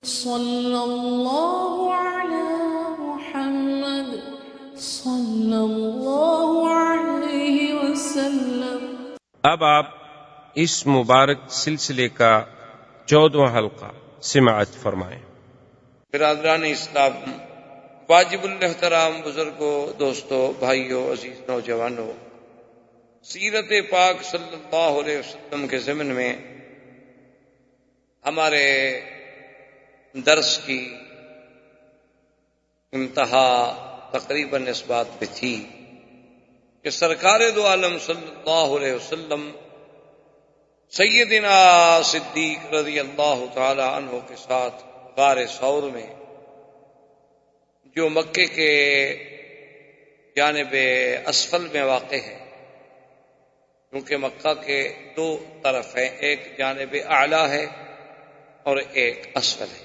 صلی اللہ علی محمد صلی اللہ علیہ وسلم۔ اب آپ اس مبارک سلسلے کا 14واں حلقہ سماعت فرمائیں۔ برادران اسلام، واجب الاحترام بزرگوں، دوستوں، بھائیوں، عزیز نوجوانوں، سیرت پاک صلی اللہ علیہ وسلم کے ضمن میں ہمارے درس کی انتہا تقریباً اس بات پہ تھی کہ سرکار دو عالم صلی اللہ علیہ وسلم سیدنا صدیق رضی اللہ تعالی عنہ کے ساتھ غار ثور میں، جو مکے کے جانب اسفل میں واقع ہے، کیونکہ مکہ کے دو طرف ہیں، ایک جانب اعلیٰ ہے اور ایک اسفل ہے۔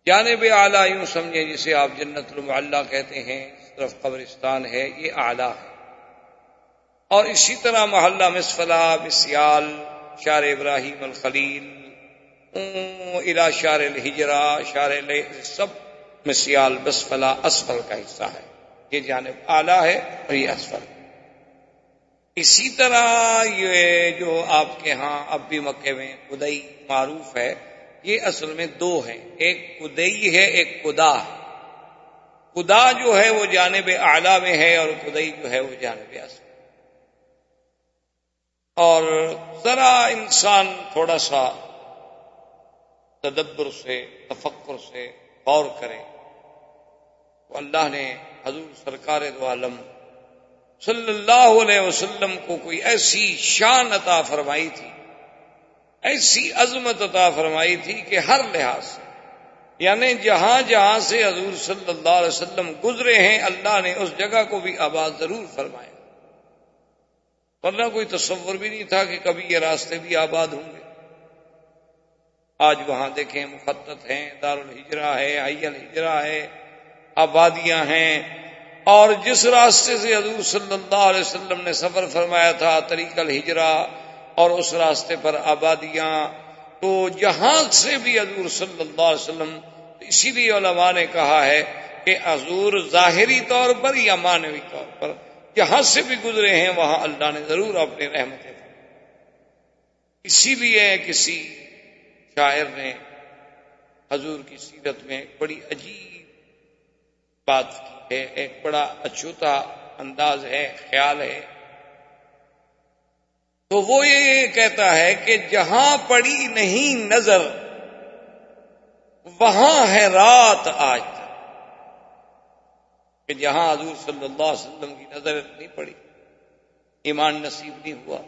جانب اعلیٰ یوں سمجھیں جسے آپ جنت المعلی کہتے ہیں، اس طرف قبرستان ہے، یہ اعلیٰ ہے۔ اور اسی طرح محلہ مسفلہ، مسیال، شار ابراہیم الخلیل، الى شار الحجرہ، شار سب مسیال مسفلہ اسفل کا حصہ ہے۔ یہ جانب اعلیٰ ہے اور یہ اسفل ہے۔ اسی طرح یہ جو آپ کے ہاں اب بھی مکے میں قدئی معروف ہے، یہ اصل میں دو ہیں، ایک قدئی ہے، ایک قدا ہے۔ قدا جو ہے وہ جانب اعلیٰ میں ہے اور قدئی جو ہے وہ جانب اسفل۔ اور ذرا انسان تھوڑا سا تدبر سے، تفکر سے غور کرے تو اللہ نے حضور سرکار دو عالم صلی اللہ علیہ وسلم کو کوئی ایسی شان عطا فرمائی تھی، ایسی عظمت عطا فرمائی تھی کہ ہر لحاظ سے، یعنی جہاں جہاں سے حضور صلی اللہ علیہ وسلم گزرے ہیں، اللہ نے اس جگہ کو بھی آباد ضرور فرمایا، ورنہ کوئی تصور بھی نہیں تھا کہ کبھی یہ راستے بھی آباد ہوں گے۔ آج وہاں دیکھیں مخطط ہیں، دارالحجرہ ہے، حی الحجرہ ہے، آبادیاں ہیں، اور جس راستے سے حضور صلی اللہ علیہ وسلم نے سفر فرمایا تھا، طریق الحجرہ، اور اس راستے پر آبادیاں، تو جہاں سے بھی حضور صلی اللہ علیہ وسلم، اسی لیے علماء نے کہا ہے کہ حضور ظاہری طور پر یا معنوی طور پر جہاں سے بھی گزرے ہیں وہاں اللہ نے ضرور اپنی رحمتیں فرمائی۔ اسی لیے کسی شاعر نے حضور کی سیرت میں ایک بڑی عجیب بات کی ہے، ایک بڑا اچھوتا انداز ہے، خیال ہے، تو وہ یہ کہتا ہے کہ جہاں پڑی نہیں نظر وہاں ہے رات آج تک، کہ جہاں حضور صلی اللہ علیہ وسلم کی نظر نہیں پڑی، ایمان نصیب نہیں ہوا،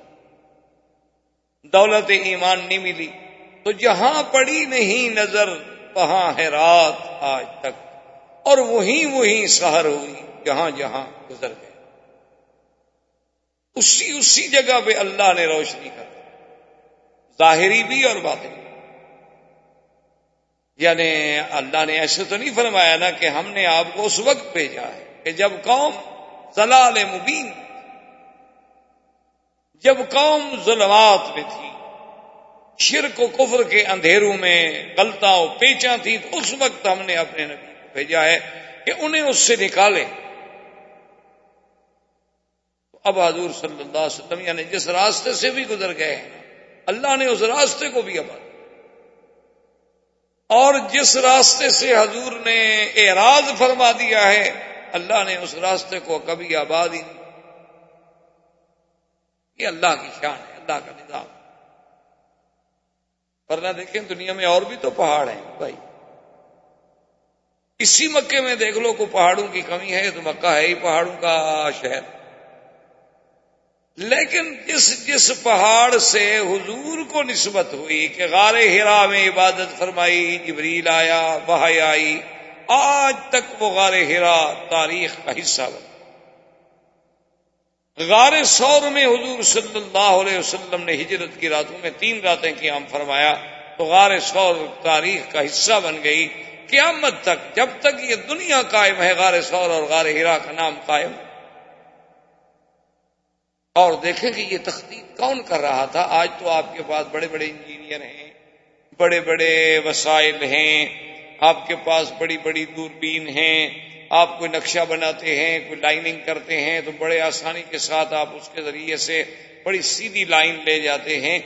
دولت ایمان نہیں ملی، تو جہاں پڑی نہیں نظر وہاں ہے رات آج تک، اور وہیں سحر ہوئی جہاں جہاں گزر گئے۔ اسی جگہ پہ اللہ نے روشنی کر دی، ظاہری بھی اور باطنی۔ یعنی اللہ نے ایسے تو نہیں فرمایا نا کہ ہم نے آپ کو اس وقت بھیجا ہے کہ جب قوم ضلال مبین، جب قوم ظلمات میں تھی، شرک و کفر کے اندھیروں میں غلطاں و پیچاں تھی، تو اس وقت ہم نے اپنے نبی کو بھیجا ہے کہ انہیں اس سے نکالے۔ اب حضور صلی اللہ علیہ وسلم یعنی جس راستے سے بھی گزر گئے ہیں، اللہ نے اس راستے کو بھی آباد، اور جس راستے سے حضور نے اعراض فرما دیا ہے، اللہ نے اس راستے کو کبھی آباد ہی نہیں۔ یہ اللہ کی شان ہے، اللہ کا نظام۔ ورنہ دیکھیں دنیا میں اور بھی تو پہاڑ ہیں بھائی، اسی مکے میں دیکھ لو کو پہاڑوں کی کمی ہے، تو مکہ ہے ہی پہاڑوں کا شہر۔ لیکن جس پہاڑ سے حضور کو نسبت ہوئی کہ غار حرا میں عبادت فرمائی، جبریل آیا، وحی آئی، آج تک وہ غار حرا تاریخ کا حصہ بنا۔ غار ثور میں حضور صلی اللہ علیہ وسلم نے ہجرت کی راتوں میں 3 راتیں قیام فرمایا، تو غار ثور تاریخ کا حصہ بن گئی قیامت تک، جب تک یہ دنیا قائم ہے غار ثور اور غار حرا کا نام قائم۔ اور دیکھیں کہ یہ تخطیط کون کر رہا تھا؟ آج تو آپ کے پاس بڑے بڑے انجینئر ہیں، بڑے بڑے وسائل ہیں، آپ کے پاس بڑی بڑی دوربین ہیں، آپ کوئی نقشہ بناتے ہیں، کوئی لائننگ کرتے ہیں تو بڑے آسانی کے ساتھ آپ اس کے ذریعے سے بڑی سیدھی لائن لے جاتے ہیں.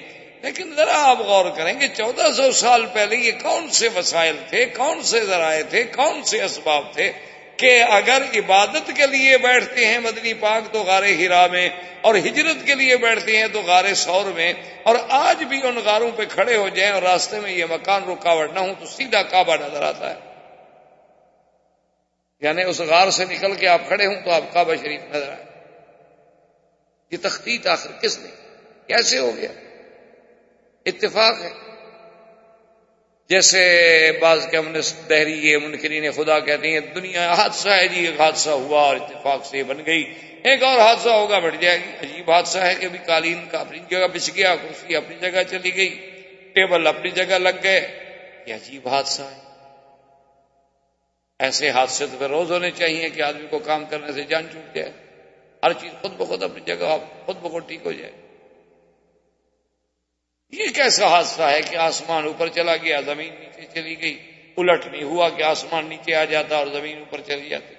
لیکن ذرا آپ غور کریں کہ 1400 سال پہلے یہ کون سے وسائل تھے، کون سے ذرائع تھے، کون سے اسباب تھے کہ اگر عبادت کے لیے بیٹھتے ہیں مدنی پاک تو غار حرا میں، اور ہجرت کے لیے بیٹھتے ہیں تو غار ثور میں، اور آج بھی ان غاروں پہ کھڑے ہو جائیں اور راستے میں یہ مکان رکاوٹ نہ ہو تو سیدھا کعبہ نظر آتا ہے. یعنی اس غار سے نکل کے آپ کھڑے ہوں تو آپ کعبہ شریف نظر آئے. یہ تخطیط آخر کس نے، کیسے ہو گیا؟ اتفاق ہے. جیسے بعض کے ہم نے دہری منکرین خدا کہتے ہیں دنیا حادثہ ہے جی، ایک حادثہ ہوا اور اتفاق سے بن گئی، ایک اور حادثہ ہوگا بٹ جائے گی. عجیب حادثہ ہے کہ بھی قالین کا اپنی جگہ بچ گیا، کرسی اپنی جگہ چلی گئی، ٹیبل اپنی جگہ لگ گئے. یہ عجیب حادثہ ہے. ایسے حادثے تو پھر روز ہونے چاہیے کہ آدمی کو کام کرنے سے جان چھوٹ جائے، ہر چیز خود بخود اپنی جگہ خود بخود ٹھیک ہو جائے. یہ کیسا حادثہ ہے کہ آسمان اوپر چلا گیا، زمین نیچے چلی گئی؟ الٹ نہیں ہوا کہ آسمان نیچے آ جاتا اور زمین اوپر چلی جاتی.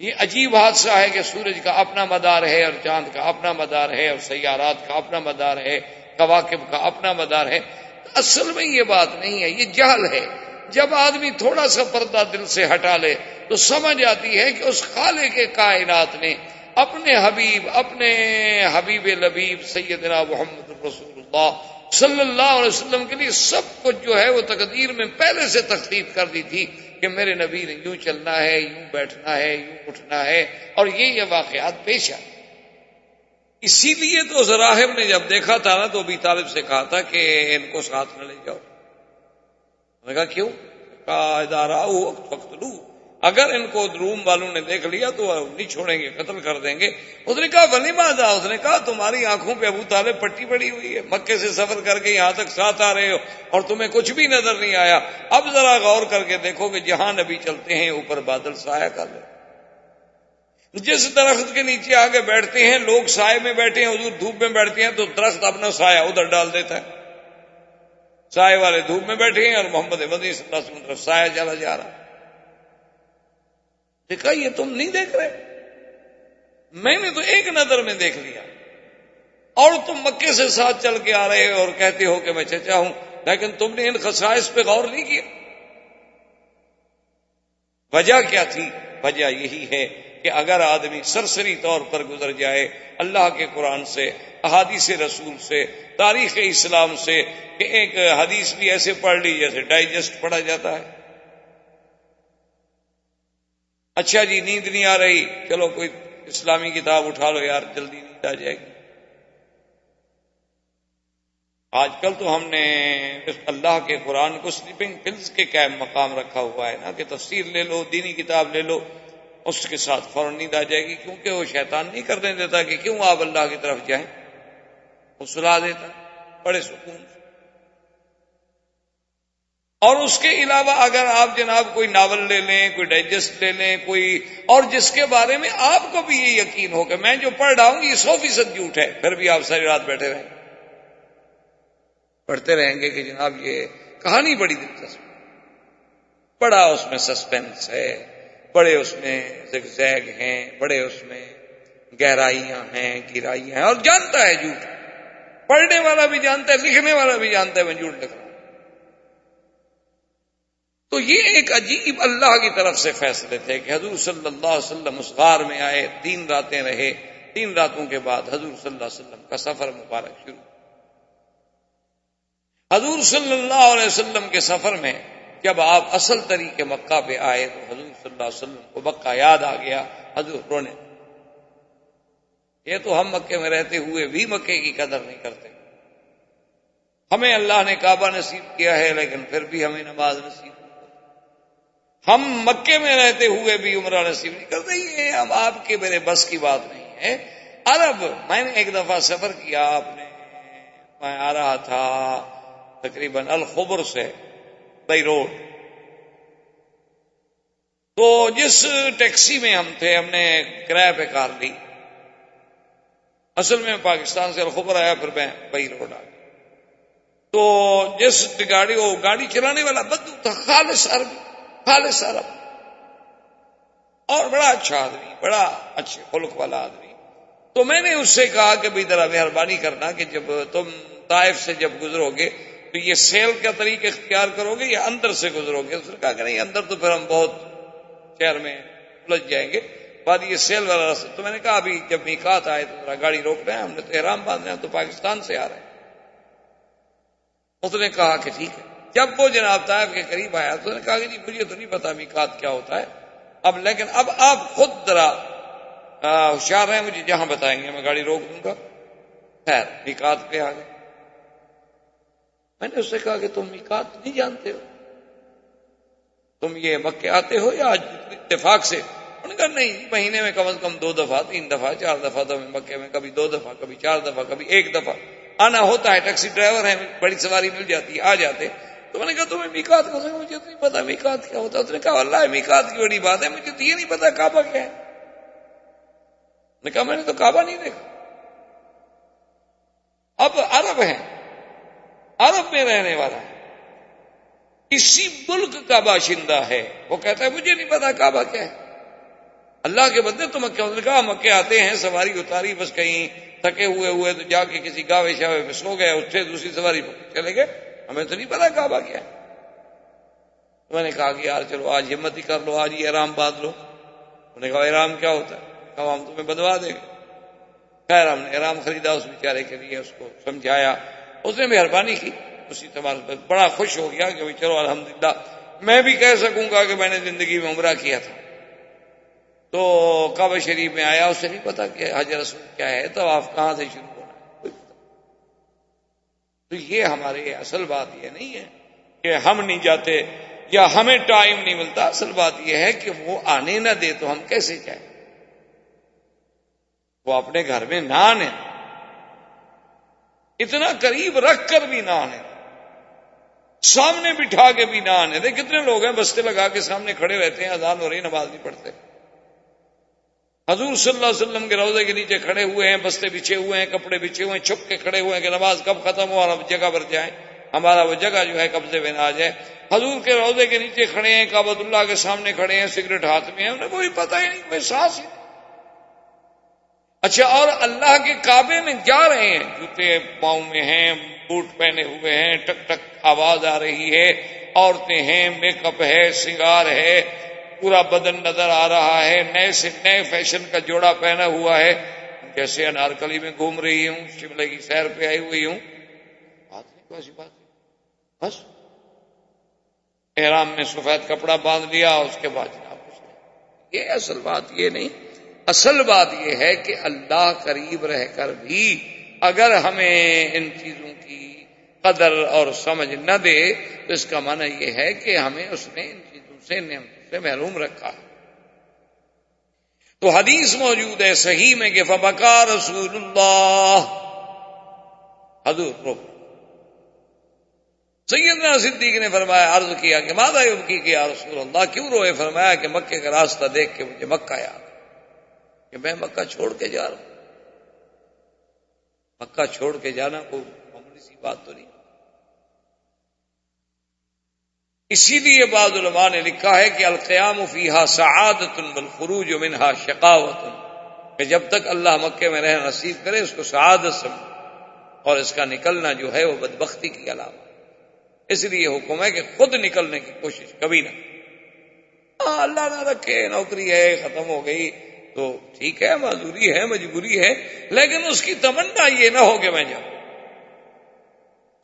یہ عجیب حادثہ ہے کہ سورج کا اپنا مدار ہے اور چاند کا اپنا مدار ہے اور سیارات کا اپنا مدار ہے، کواکب کا اپنا مدار ہے. اصل میں یہ بات نہیں ہے، یہ جہل ہے. جب آدمی تھوڑا سا پردہ دل سے ہٹا لے تو سمجھ آتی ہے کہ اس خالق کائنات نے اپنے حبیب لبیب سیدنا محمد رسول اللہ صلی اللہ علیہ وسلم کے لیے سب کچھ جو ہے وہ تقدیر میں پہلے سے تخطیط کر دی تھی کہ میرے نبی نے یوں چلنا ہے، یوں بیٹھنا ہے، یوں اٹھنا ہے، اور یہ واقعات پیش آئے. اسی لیے تو زراحم نے جب دیکھا تھا نا تو ابی طالب سے کہا تھا کہ ان کو ساتھ نہ لے جاؤ. میں نے کہا کیوں؟ کہا ادارہ وقت لو، اگر ان کو روم والوں نے دیکھ لیا تو نہیں چھوڑیں گے، قتل کر دیں گے. اس نے کہا ولی ماذا؟ اس نے کہا تمہاری آنکھوں پہ ابو طالب پٹی پڑی ہوئی ہے، مکے سے سفر کر کے یہاں تک ساتھ آ رہے ہو اور تمہیں کچھ بھی نظر نہیں آیا. اب ذرا غور کر کے دیکھو کہ جہاں نبی چلتے ہیں اوپر بادل سایہ کر لے. جس درخت کے نیچے آگے بیٹھتے ہیں لوگ سائے میں بیٹھے ہیں، حضور دھوپ میں بیٹھتے ہیں تو درخت اپنا سایہ ادھر ڈال دیتا ہے. سائے والے دھوپ میں بیٹھے ہیں اور محمد مدنی صلی اللہ علیہ وسلم طرف سایہ چلا جا رہا. دیکھا یہ تم نہیں دیکھ رہے، میں نے تو ایک نظر میں دیکھ لیا، اور تم مکے سے ساتھ چل کے آ رہے ہو اور کہتے ہو کہ میں چچا ہوں، لیکن تم نے ان خصائص پہ غور نہیں کیا. وجہ کیا تھی؟ وجہ یہی ہے کہ اگر آدمی سرسری طور پر گزر جائے اللہ کے قرآن سے، احادیث رسول سے، تاریخ اسلام سے، کہ ایک حدیث بھی ایسے پڑھ لی جیسے ڈائجسٹ پڑھا جاتا ہے. اچھا جی نیند نہیں آ رہی، چلو کوئی اسلامی کتاب اٹھا لو یار جلدی نیند آ جائے گی. آج کل تو ہم نے اللہ کے قرآن کو سلیپنگ پلز کے قائم مقام رکھا ہوا ہے نا، کہ تفسیر لے لو، دینی کتاب لے لو، اس کے ساتھ فوراً نیند آ جائے گی، کیونکہ وہ شیطان نہیں کرنے دیتا کہ کیوں آپ اللہ کی طرف جائیں، وہ سلا دیتا بڑے سکون سے. اور اس کے علاوہ اگر آپ جناب کوئی ناول لے لیں، کوئی ڈائجسٹ لے لیں، کوئی اور جس کے بارے میں آپ کو بھی یہ یقین ہو کہ میں جو پڑھ رہا ہوں یہ 100% جھوٹ ہے، پھر بھی آپ ساری رات بیٹھے رہیں پڑھتے رہیں گے کہ جناب یہ کہانی بڑی دلچسپ، بڑا اس میں سسپینس ہے، بڑے اس میں زگزیگ ہیں، بڑے اس میں گہرائیاں ہیں، گہرائیاں ہیں، اور جانتا ہے جھوٹ، پڑھنے والا بھی جانتا ہے، لکھنے والا بھی جانتا ہے میں جھوٹ لکھ رہا ہوں. تو یہ ایک عجیب اللہ کی طرف سے فیصلے تھے کہ حضور صلی اللہ علیہ وسلم اس غار میں آئے، 3 راتیں رہے. 3 راتوں کے بعد حضور صلی اللہ علیہ وسلم کا سفر مبارک شروع. حضور صلی اللہ علیہ وسلم کے سفر میں جب آپ اصل طریقے مکہ پہ آئے تو حضور صلی اللہ علیہ وسلم کو مکہ یاد آ گیا. حضور رونے، یہ تو ہم مکے میں رہتے ہوئے بھی مکے کی قدر نہیں کرتے. ہمیں اللہ نے کعبہ نصیب کیا ہے لیکن پھر بھی ہمیں نماز نصیب نہیں. ہم مکے میں رہتے ہوئے بھی عمرہ نصیب نہیں کرتے. یہ اب آپ کے میرے بس کی بات نہیں ہے. عرب، میں نے ایک دفعہ سفر کیا، میں آ رہا تھا تقریباً الخبر سے بائی روڈ، تو جس ٹیکسی میں ہم تھے ہم نے کرایہ پہ کار لی. اصل میں پاکستان سے الخبر آیا، پھر میں بائی روڈ آ گیا. تو جس گاڑی چلانے والا بدو تھا، خالص عرب اور بڑا اچھا آدمی، بڑا اچھے خلق والا آدمی. تو میں نے اس سے کہا کہ بھائی ذرا مہربانی کرنا کہ جب تم طائف سے جب گزرو گے تو یہ سیل کا طریقہ اختیار کرو گے یا اندر سے گزرو گے؟ اس نے کہا کہ نہیں، اندر تو پھر ہم بہت شہر میں الجھ جائیں گے، بعد یہ سیل والا راستہ. تو میں نے کہا ابھی جب میقات آئے تو ذرا گاڑی روک رہے ہیں، ہم نے تو احرام باندھنا ہے، تو پاکستان سے آ رہے ہیں. اس نے کہا کہ ٹھیک ہے. جب وہ جناب طائف کے قریب آیا تو نے کہا کہ جی مجھے تو نہیں پتا میقات کیا ہوتا ہے لیکن اب آپ خود ذرا ہوشیار ہیں، مجھے جہاں بتائیں گے میں گاڑی روک دوں گا. خیر میقات پہ آ گئے. میں نے اس سے کہا کہ تم میقات نہیں جانتے ہو، تم یہ مکے آتے ہو یا آج اتفاق سے؟ انہوں نے کہا نہیں، مہینے میں کم از کم 2 دفعہ 3 دفعہ 4 دفعہ تو مکے میں کبھی 2 دفعہ کبھی 4 دفعہ کبھی 1 دفعہ آنا ہوتا ہے. ٹیکسی ڈرائیور ہے، بڑی سواری مل جاتی ہے، آ جاتے. تو میں نے کہا تمہیں میقات کو مجھے تو نہیں پتا میقات کیا ہوتا. اس نے کہا واللہ میقات کی بڑی بات ہے، مجھے تو یہ نہیں پتا کعبہ کیا ہے. نے کہا میں نے تو کعبہ نہیں دیکھا. اب عرب ہیں، عرب میں رہنے والا ہے، اسی ملک کا باشندہ ہے، وہ کہتا ہے مجھے نہیں پتا کعبہ کیا ہے. اللہ کے بندے تو مکے، نے کہا مکے آتے ہیں، سواری اتاری، بس کہیں تھکے ہوئے تو جا کے کسی گاوے شاوے میں سو گئے، اٹھے دوسری سواری پکڑ چلے گئے، ہمیں تو نہیں پتا کعبہ کیا ہے. تو میں نے کہا کہ یار چلو آج ہمت ہی کر لو، آج ہی احرام باندھ لو. انہوں نے کہا احرام کیا ہوتا ہے؟ کہا ہم تمہیں بندوا دیں گے. خیر ہم نے احرام خریدا اس بیچارے کے لیے، اس کو سمجھایا، اس نے مہربانی کی، اسی تمہارے پر بڑا خوش ہو گیا کہ چلو الحمدللہ میں بھی کہہ سکوں گا کہ میں نے زندگی میں عمرہ کیا تھا. تو کعبہ شریف میں آیا، اسے نہیں پتا کہ حجر اسود کیا ہے، تو آپ کہاں سے شروع ہونا ہے، کوئی پتا. تو یہ ہمارے اصل بات یہ نہیں ہے کہ ہم نہیں جاتے یا ہمیں ٹائم نہیں ملتا، اصل بات یہ ہے کہ وہ آنے نہ دے تو ہم کیسے جائیں. وہ اپنے گھر میں نہ آنے، اتنا قریب رکھ کر بھی نہ آنے، سامنے بٹھا کے بھی نہ آنے دے. کتنے لوگ ہیں بستے لگا کے سامنے کھڑے رہتے ہیں، اذان ہو رہی نماز نہیں پڑھتے. حضور صلی اللہ علیہ وسلم کے روضے کے نیچے کھڑے ہوئے ہیں، بستے بچھے ہوئے ہیں، کپڑے بچھے ہوئے ہیں، چھپ کے کھڑے ہوئے ہیں کہ نماز کب ختم ہو اور ہم جگہ پر جائیں، ہمارا وہ جگہ جو ہے قبضے میں نہ آ جائے. حضور کے روضے کے نیچے کھڑے ہیں، کعبۃ اللہ کے سامنے کھڑے ہیں، سگریٹ ہاتھ میں ہے، انہیں کوئی پتہ ہی نہیں، کوئی سانس ہی. اچھا، اور اللہ کے کعبے میں جا رہے ہیں، جوتے پاؤں میں ہیں، بوٹ پہنے ہوئے ہیں، ٹک ٹک آواز آ رہی ہے، عورتیں ہیں، میک اپ ہے، سنگار ہے، پورا بدن نظر آ رہا ہے، نئے سے نئے فیشن کا جوڑا پہنا ہوا ہے، جیسے انارکلی میں گھوم رہی ہوں، شملے کی سیر پہ آئی ہوئی ہوں. بات نہیں، کوئی ایسی بات نہیں. بس احرام میں سفید کپڑا باندھ لیا، اس کے بعد جناب کچھ نہیں. یہ اصل بات یہ نہیں، اصل بات یہ ہے کہ اللہ قریب رہ کر بھی اگر ہمیں ان چیزوں کی قدر اور سمجھ نہ دے تو اس کا معنی یہ ہے کہ ہمیں اس نے ان چیزوں سے نعمتوں سے محروم رکھا. تو حدیث موجود ہے صحیح میں کہ فبکا رسول اللہ، حضور رو. سیدنا صدیق نے فرمایا، عرض کیا کہ ماذا یبکی کہ یا رسول اللہ، کیوں روئے؟ فرمایا کہ مکے کا راستہ دیکھ کے مجھے مکہ یاد کہ میں مکہ چھوڑ کے جا رہا ہوں. مکہ چھوڑ کے جانا کوئی معمولی سی بات تو نہیں. اسی لیے بعض علماء نے لکھا ہے کہ القیام فیہا سعادت والخروج منہا شقاوت، کہ جب تک اللہ مکے میں رہنا نصیب کرے اس کو سعادت سمجھے، اور اس کا نکلنا جو ہے وہ بدبختی کی علامت. اس لیے حکم ہے کہ خود نکلنے کی کوشش کبھی نہ. اللہ نہ رکھے نوکری ہے ختم ہو گئی تو ٹھیک ہے، معذوری ہے، مجبوری ہے، لیکن اس کی تمنا یہ نہ ہو کہ میں جاؤں.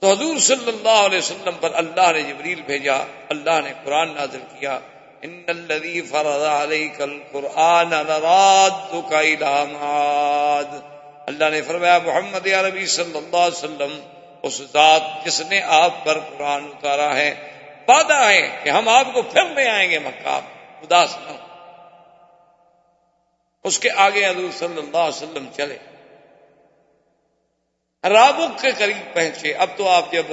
تو حضور صلی اللہ علیہ وسلم پر اللہ نے جبریل بھیجا، اللہ نے قرآن نازل کیا، ان الذی فرض علیک القرآن لرادک الی معاد. اللہ نے فرمایا محمد عربی صلی اللہ علیہ وسلم، اس ذات جس نے آپ پر قرآن اتارا ہے، وعدہ ہے کہ ہم آپ کو پھر لے آئیں گے مکہ، آپ اداس نہ ہو. اس کے آگے حضور صلی اللہ علیہ وسلم چلے، رابق کے قریب پہنچے. اب تو آپ جب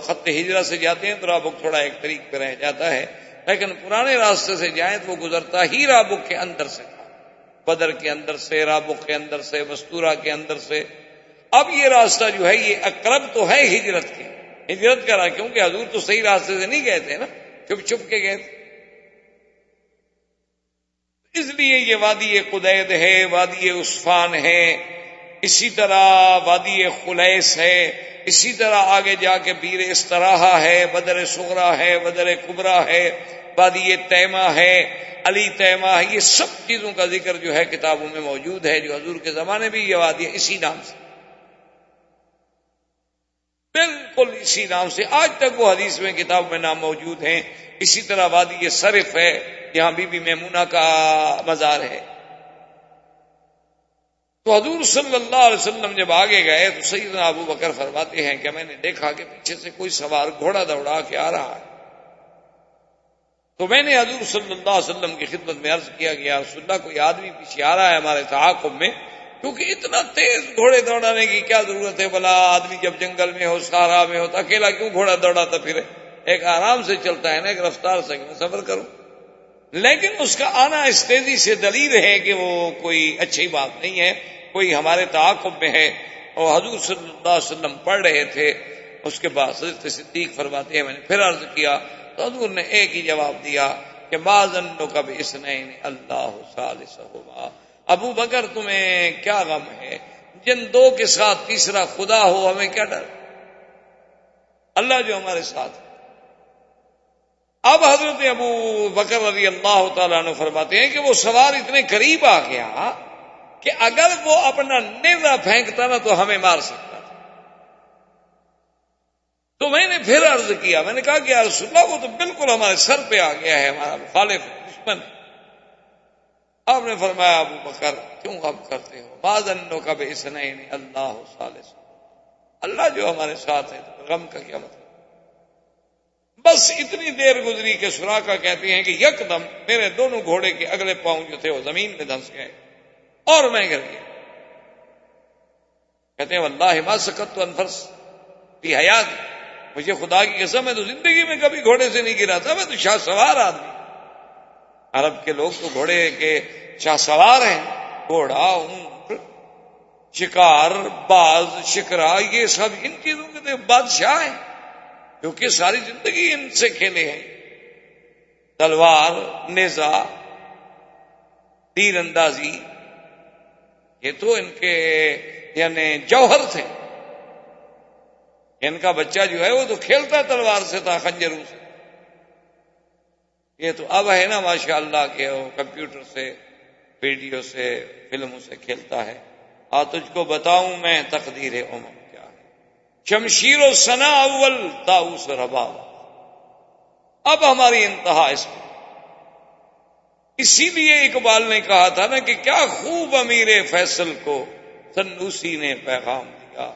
خط ہجرہ سے جاتے ہیں تو رابق تھوڑا ایک طریق پہ رہ جاتا ہے، لیکن پرانے راستے سے جائیں تو وہ گزرتا ہی رابق کے اندر سے تھا، بدر کے اندر سے، رابق کے اندر سے، مستورہ کے اندر سے. اب یہ راستہ جو ہے یہ اقرب تو ہے ہجرت کے، ہجرت کرا، کیونکہ حضور تو صحیح راستے سے نہیں گئے تھے نا، چھپ چھپ کے گئے تھے. اس لیے یہ وادی قدید ہے، وادی عصفان ہے، اسی طرح وادی خلیس ہے، اسی طرح آگے جا کے بیر استراحہ ہے، بدر صغرا ہے، بدر کبرا ہے، وادی تیمہ ہے، علی تیمہ ہے. یہ سب چیزوں کا ذکر جو ہے کتابوں میں موجود ہے، جو حضور کے زمانے بھی یہ وادی اسی نام سے، بالکل اسی نام سے آج تک وہ حدیث میں کتاب میں نام موجود ہیں. اسی طرح وادی صرف ہے، یہاں بی بی میمونہ کا مزار ہے. تو حضور صلی اللہ علیہ وسلم جب آگے گئے تو سیدنا ابو بکر فرماتے ہیں کہ میں نے دیکھا کہ پیچھے سے کوئی سوار گھوڑا دوڑا کے آ رہا ہے. تو میں نے حضور صلی اللہ علیہ وسلم کی خدمت میں عرض کیا کہ یا رسول اللہ کوئی آدمی پیچھے آ رہا ہے ہمارے تعاقب میں، کیونکہ اتنا تیز گھوڑے دوڑانے کی کیا ضرورت ہے؟ بلا آدمی جب جنگل میں ہو، صحرا میں ہو، تو اکیلا کیوں گھوڑا دوڑاتا پھرے؟ ایک آرام سے چلتا ہے نا، ایک رفتار سے میں سفر کروں. لیکن اس کا آنا اس تیزی سے دلیل ہے کہ وہ کوئی اچھی بات نہیں ہے، کوئی ہمارے تعاقب میں ہے. اور حضور صلی اللہ علیہ وسلم پڑھ رہے تھے. اس کے بعد حضرت صدیق فرماتے ہیں میں نے پھر عرض کیا تو حضور نے ایک ہی جواب دیا کہ ما ظنک باثنین اللہ ثالثہما. ابو بکر تمہیں کیا غم ہے؟ جن دو کے ساتھ تیسرا خدا ہو، ہمیں کیا ڈر؟ اللہ جو ہمارے ساتھ ہے. اب حضرت ابو بکر رضی اللہ تعالیٰ عنہ فرماتے ہیں کہ وہ سوار اتنے قریب آ گیا کہ اگر وہ اپنا نیزہ پھینکتا نا تو ہمیں مار سکتا تھا. تو میں نے پھر عرض کیا، میں نے کہا کہ یا رسول اللہ وہ تو بالکل ہمارے سر پہ آ گیا ہے، ہمارا مخالف دشمن. آپ نے فرمایا ابو بکر کیوں غم کرتے ہو؟ ما ظنک باثنین اللہ ثالث. اللہ جو ہمارے ساتھ ہے تو غم کا کیا مطلب؟ بس اتنی دیر گزری کہ سراقہ کہتے ہیں کہ یکدم میرے دونوں گھوڑے کے اگلے پاؤں جو تھے وہ زمین میں دھنس گئے اور میں گر گیا. کہتے ہیں واللہ ما سکت عن فرس فی حیاتی، مجھے خدا کی قسم میں تو زندگی میں کبھی گھوڑے سے نہیں گرا تھا، میں تو شاہ سوار آدمی. عرب کے لوگ تو گھوڑے کے شاہ سوار ہیں، گھوڑا، اونٹ، شکار، باز، شکرا، یہ سب ان چیزوں کے تو بادشاہ ہیں کیونکہ ساری زندگی ان سے کھیلے ہیں. تلوار، نیزہ، تیر اندازی، یہ تو ان کے یعنی جوہر تھے. ان کا بچہ جو ہے وہ تو کھیلتا تلوار سے تھا، خنجروں سے. یہ تو اب ہے نا ماشاءاللہ کہ وہ کمپیوٹر سے، ویڈیو سے، فلموں سے کھیلتا ہے. تجھ کو بتاؤں میں تقدیر عمر کیا ہے، شمشیر و ثنا اول طاؤس رباب. اب ہماری انتہا اس میں. اسی لیے اقبال نے کہا تھا نا کہ کیا خوب امیر فیصل کو سنوسی نے پیغام دیا،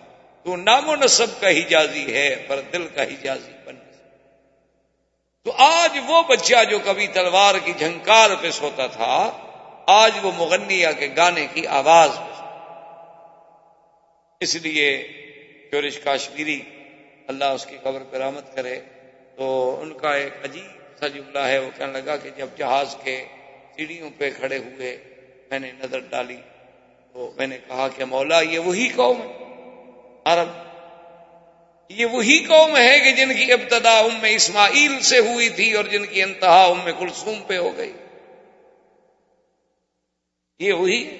تو نام و نسب کا حجازی ہے پر دل کا حجازی بن. تو آج وہ بچہ جو کبھی تلوار کی جھنکار پہ سوتا تھا، آج وہ مغنیہ کے گانے کی آواز پہ سوتا. اس لیے شورش کاشمیری اللہ اس کی قبر پہ رحمت کرے، تو ان کا ایک عجیب سا جملہ ہے. وہ کہنے لگا کہ جب جہاز کے سیڑھیوں پہ کھڑے ہوئے میں نے نظر ڈالی تو میں نے کہا کہ مولا یہ وہی قوم ہے عرب، یہ وہی قوم ہے کہ جن کی ابتدا ام اسماعیل سے ہوئی تھی اور جن کی انتہا ام کلثوم پہ ہو گئی. یہ وہی ہے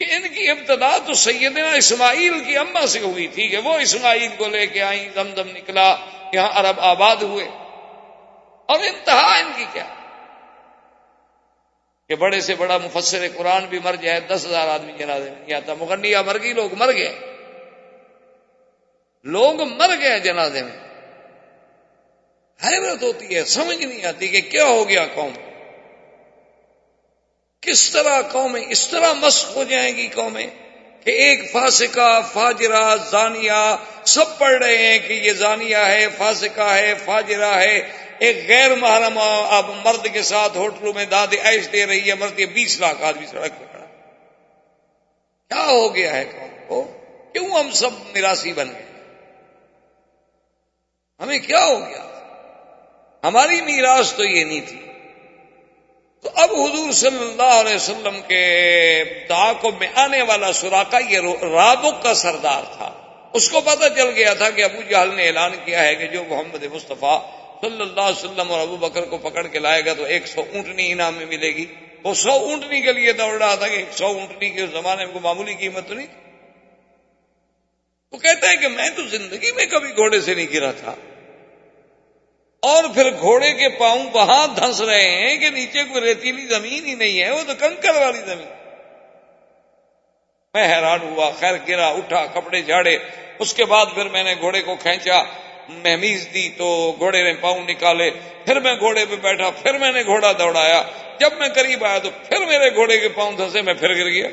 کہ ان کی ابتدا تو سیدنا اسماعیل کی اماں سے ہوئی تھی کہ وہ اسماعیل کو لے کے آئیں، زمزم نکلا، یہاں عرب آباد ہوئے. اور انتہا ان کی کیا کہ بڑے سے بڑا مفسر قرآن بھی مر جائے، 10,000 آدمی جنازے میں نہیں آتا. مغنیہ مر گئی، لوگ مر گئے، لوگ مر گئے جنازے میں. حیرت ہوتی ہے، سمجھ نہیں آتی کہ کیا ہو گیا قوم. کس طرح قومیں اس طرح مسخ ہو جائیں گی قومیں کہ ایک فاسقہ، فاجرہ، زانیہ سب پڑھ رہے ہیں کہ یہ زانیہ ہے، فاسقہ ہے، فاجرہ ہے. ایک غیر محرم اب مرد کے ساتھ ہوٹلوں میں داد عیش دے رہی ہے، مرد 20 لاکھ آدمی سڑک پہ کھڑا. کیا ہو گیا ہے قوم کو؟ کیوں ہم سب میراثی بن گئے؟ ہمیں کیا ہو گیا؟ ہماری میراث تو یہ نہیں تھی. تو اب حضور صلی اللہ علیہ وسلم کے تعاقب میں آنے والا سراقہ یہ رابق کا سردار تھا. اس کو پتہ چل گیا تھا کہ ابو جہل نے اعلان کیا ہے کہ جو محمد مصطفیٰ صلی اللہ علیہ وسلم اور ابو بکر کو پکڑ کے لائے گا تو 100 اونٹنی انعام میں ملے گی. وہ 100 اونٹنی کے لیے دوڑ رہا تھا کہ 100 اونٹنی کے اس زمانے میں کوئی معمولی قیمت تو نہیں. وہ کہتا ہے کہ میں تو زندگی میں کبھی گھوڑے سے نہیں گرا تھا، اور پھر گھوڑے کے پاؤں وہاں دھنس رہے ہیں کہ نیچے کوئی ریتیلی زمین ہی نہیں ہے، وہ تو کنکر والی زمین. میں حیران ہوا. خیر گرا، اٹھا، کپڑے جھاڑے. اس کے بعد پھر میں نے گھوڑے کو کھینچا، مہمیز دی تو گھوڑے نے پاؤں نکالے. پھر میں گھوڑے پہ بیٹھا، پھر میں نے گھوڑا دوڑایا. جب میں قریب آیا تو پھر میرے گھوڑے کے پاؤں دھنسے، میں پھر گر گیا.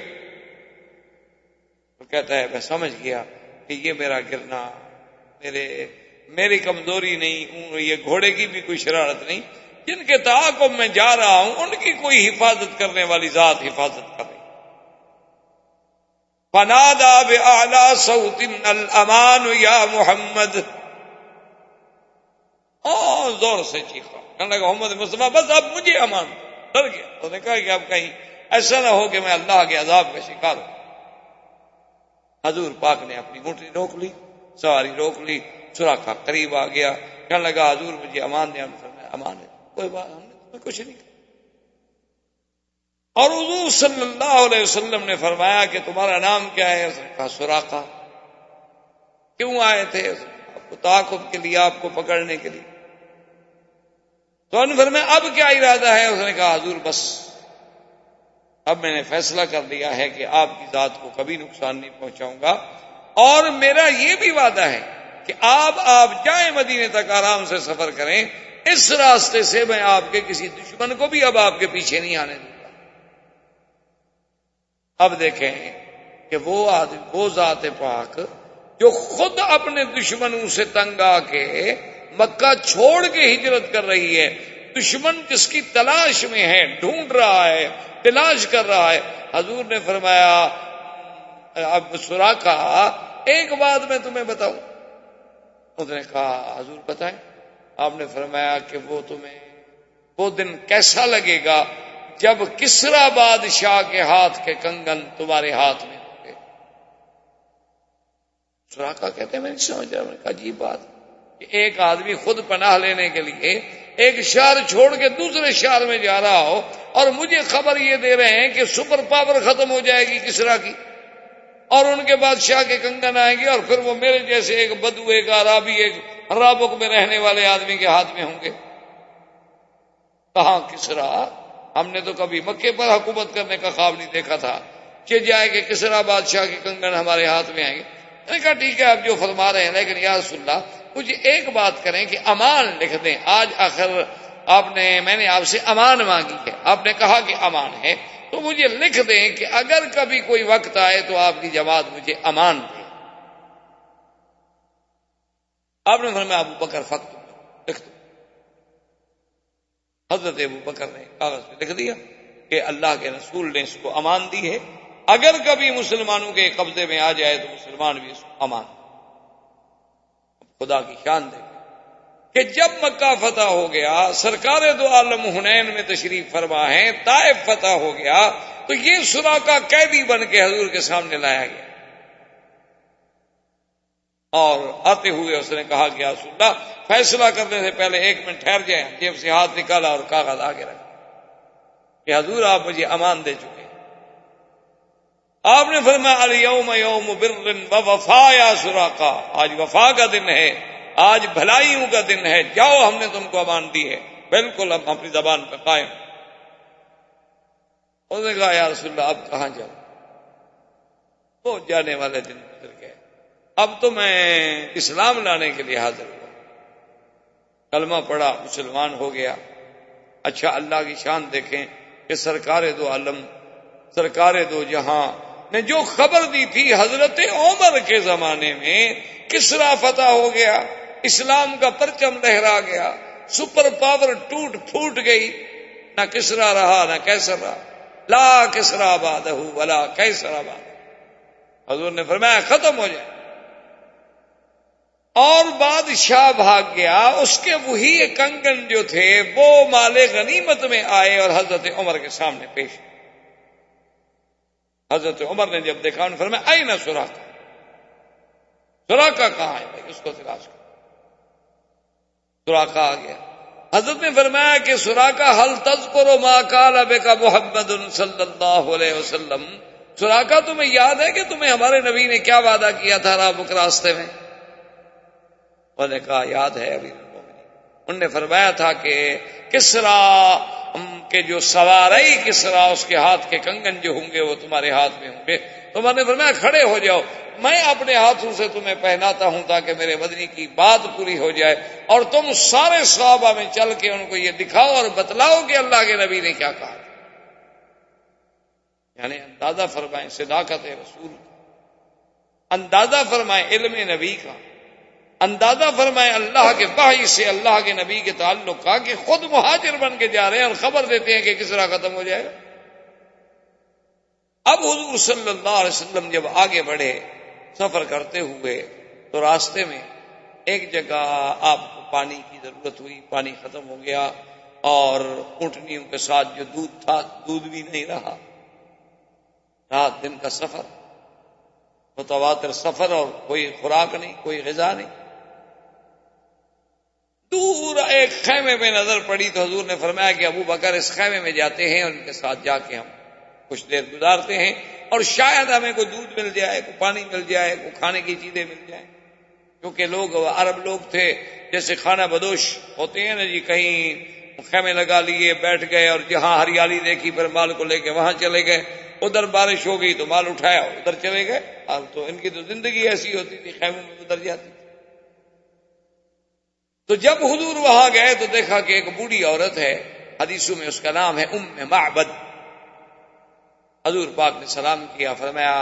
تو کہتا ہے میں سمجھ گیا کہ یہ میرا گرنا میری کمزوری نہیں، یہ گھوڑے کی بھی کوئی شرارت نہیں. جن کے تعاقب میں جا رہا ہوں ان کی کوئی حفاظت کرنے والی ذات حفاظت کر رہی. فنادى بأعلى صوت الأمان يا محمد. زور سے چیخا، کہنے لگا محمد مصطفیٰ بس اب مجھے امان. ڈر گیا. اس نے کہا کہ اب کہیں ایسا نہ ہو کہ میں اللہ کے عذاب کا شکار ہوں. حضور پاک نے اپنی اونٹنی روک لی، سواری روک لی. سراقہ قریب آ گیا، کہنے لگا حضور مجھے امان دیا. امان ہے، کوئی بات، ہم نے تمہیں کچھ نہیں کہا. اور حضور صلی اللہ علیہ وسلم نے فرمایا کہ تمہارا نام کیا ہے؟ اس نے کہا سراقہ. کیوں آئے تھے؟ آپ کو تعاقب کے لیے، آپ کو پکڑنے کے لیے. تو انہوں نے فرمایا اب کیا ارادہ ہے؟ اس نے کہا حضور بس اب میں نے فیصلہ کر لیا ہے کہ آپ کی ذات کو کبھی نقصان نہیں پہنچاؤں گا، اور میرا یہ بھی وعدہ ہے کہ آپ جائیں مدینے تک، آرام سے سفر کریں، اس راستے سے میں آپ کے کسی دشمن کو بھی اب آپ کے پیچھے نہیں آنے دوں گا. اب دیکھیں کہ وہ ذات پاک جو خود اپنے دشمنوں سے تنگ آ کے مکہ چھوڑ کے ہجرت کر رہی ہے، دشمن جس کی تلاش میں ہے، ڈھونڈ رہا ہے، تلاش کر رہا ہے. حضور نے فرمایا اب سراقہ ایک بات میں تمہیں بتاؤں. اس نے کہا حضور بتائیں. آپ نے فرمایا کہ وہ دن کیسا لگے گا جب کسرا بادشاہ کے ہاتھ کے کنگن تمہارے ہاتھ میں ہوں گے. سراقہ کہتے ہیں میں نہیں سمجھ رہا. میں نے کہا عجیب بات کہ ایک آدمی خود پناہ لینے کے لیے ایک شہر چھوڑ کے دوسرے شہر میں جا رہا ہو، اور مجھے خبر یہ دے رہے ہیں کہ سپر پاور ختم ہو جائے گی کسرا کی، اور ان کے بادشاہ کے کنگن آئیں گے، اور پھر وہ میرے جیسے ایک بدو، ایک عرابی، ایک رابق میں رہنے والے آدمی کے ہاتھ میں ہوں گے. کہاں کسرا؟ ہم نے تو کبھی مکے پر حکومت کرنے کا خواب نہیں دیکھا تھا کہ جائے کہ کسرا بادشاہ کے کنگن ہمارے ہاتھ میں آئیں گے. میں نے کہا ٹھیک ہے آپ جو فرما رہے ہیں، لیکن یا رسول اللہ مجھے ایک بات کریں کہ امان لکھ دیں. آج آخر میں نے آپ سے امان مانگی ہے، آپ نے کہا کہ امان ہے، تو مجھے لکھ دیں کہ اگر کبھی کوئی وقت آئے تو آپ کی جماعت مجھے امان دے. آپ نے فرمایا ابو بکر فقط لکھ دو. حضرت ابو بکر نے کاغذ پہ لکھ دیا کہ اللہ کے رسول نے اس کو امان دی ہے، اگر کبھی مسلمانوں کے قبضے میں آ جائے تو مسلمان بھی اس کو امان. خدا کی شان دے کہ جب مکہ فتح ہو گیا، سرکار دو عالم حنین میں تشریف فرما ہے، طائف فتح ہو گیا، تو یہ سراقہ قیدی بن کے حضور کے سامنے لایا گیا. اور آتے ہوئے اس نے کہا کہ یا رسول اللہ فیصلہ کرنے سے پہلے 1 منٹ ٹھہر جائیں. جیب سے ہاتھ نکالا اور کاغذ آگے رکھا کہ حضور آپ مجھے امان دے چکے. آپ نے فرمایا الیوم یوم بر و وفا یا سراقہ، آج وفا کا دن ہے، آج بھلائیوں کا دن ہے، جاؤ ہم نے تم کو امان دی ہے، بالکل ہم اپنی زبان پہ قائم. اس نے کہا یا رسول اللہ اب کہاں جاؤں؟ وہ جانے والے دن گزر گئے، اب تو میں اسلام لانے کے لیے حاضر ہوا، کلمہ پڑھا، مسلمان ہو گیا. اچھا اللہ کی شان دیکھیں کہ سرکار دو عالم، سرکار دو جہاں نے جو خبر دی تھی حضرت عمر کے زمانے میں کسرا فتح ہو گیا، اسلام کا پرچم لہرا گیا، سپر پاور ٹوٹ پھوٹ گئی، نہ کسرا رہا نہ کیسر رہا. لا کسرا بعدہ ولا کیسر بعدہ. حضور نے فرمایا ختم ہو جائے. اور بادشاہ بھاگ گیا، اس کے وہی کنگن جو تھے وہ مال غنیمت میں آئے اور حضرت عمر کے سامنے پیش. حضرت عمر نے جب دیکھا انہوں نے فرمایا این سراقہ، سراقہ کہاں ہے بھائی، اس کو تلاش کرو۔ سراقہ آ گیا۔ حضرت نے فرمایا کہ سراقہ حل تذکر ما قال بک محمد صلی اللہ علیہ وسلم، سراقہ تمہیں یاد ہے کہ تمہیں ہمارے نبی نے کیا وعدہ کیا تھا رابک راستے میں؟ انہوں نے کہا یاد ہے امیر المومنین۔ انہوں نے فرمایا تھا کہ کسرا کے جو سواری کسرا، اس کے ہاتھ کے کنگن جو ہوں گے وہ تمہارے ہاتھ میں ہوں گے۔ تو میں نے فرمایا کھڑے ہو جاؤ، میں اپنے ہاتھوں سے تمہیں پہناتا ہوں تاکہ میرے مدنی کی بات پوری ہو جائے، اور تم سارے صحابہ میں چل کے ان کو یہ دکھاؤ اور بتلاؤ کہ اللہ کے نبی نے کیا کہا۔ یعنی اندازہ فرمائیں صداقت رسول کا، اندازہ فرمائیں علم نبی کا، اندازہ فرمائیں اللہ کے وحی سے اللہ کے نبی کے تعلق کا، کہ خود مہاجر بن کے جا رہے ہیں اور خبر دیتے ہیں کہ کس طرح ختم ہو جائے گا۔ اب حضور صلی اللہ علیہ وسلم جب آگے بڑھے سفر کرتے ہوئے، تو راستے میں ایک جگہ آپ کو پانی کی ضرورت ہوئی، پانی ختم ہو گیا، اور اونٹنیوں کے ساتھ جو دودھ تھا دودھ بھی نہیں رہا۔ رات دن کا سفر، متواتر سفر، اور کوئی خوراک نہیں، کوئی غذا نہیں۔ دور ایک خیمے میں نظر پڑی تو حضور نے فرمایا کہ ابو بکر اس خیمے میں جاتے ہیں، ان کے ساتھ جا کے ہم کچھ دیر گزارتے ہیں، اور شاید ہمیں کوئی دودھ مل جائے، کوئی پانی مل جائے، کوئی کھانے کی چیزیں مل جائیں۔ کیونکہ لوگ عرب لوگ تھے، جیسے خانہ بدوش ہوتے ہیں نا جی، کہیں خیمے لگا لیے بیٹھ گئے، اور جہاں ہریالی دیکھی پھر مال کو لے کے وہاں چلے گئے، ادھر بارش ہو گئی تو مال اٹھایا ادھر چلے گئے۔ اب تو ان کی تو زندگی ایسی ہوتی تھی، خیموں میں ادھر جاتی تھی۔ تو جب حضور وہاں گئے تو دیکھا کہ ایک بوڑھی عورت ہے، حدیثوں میں اس کا نام ہے ام معبد۔ حضور پاک نے سلام کیا، فرمایا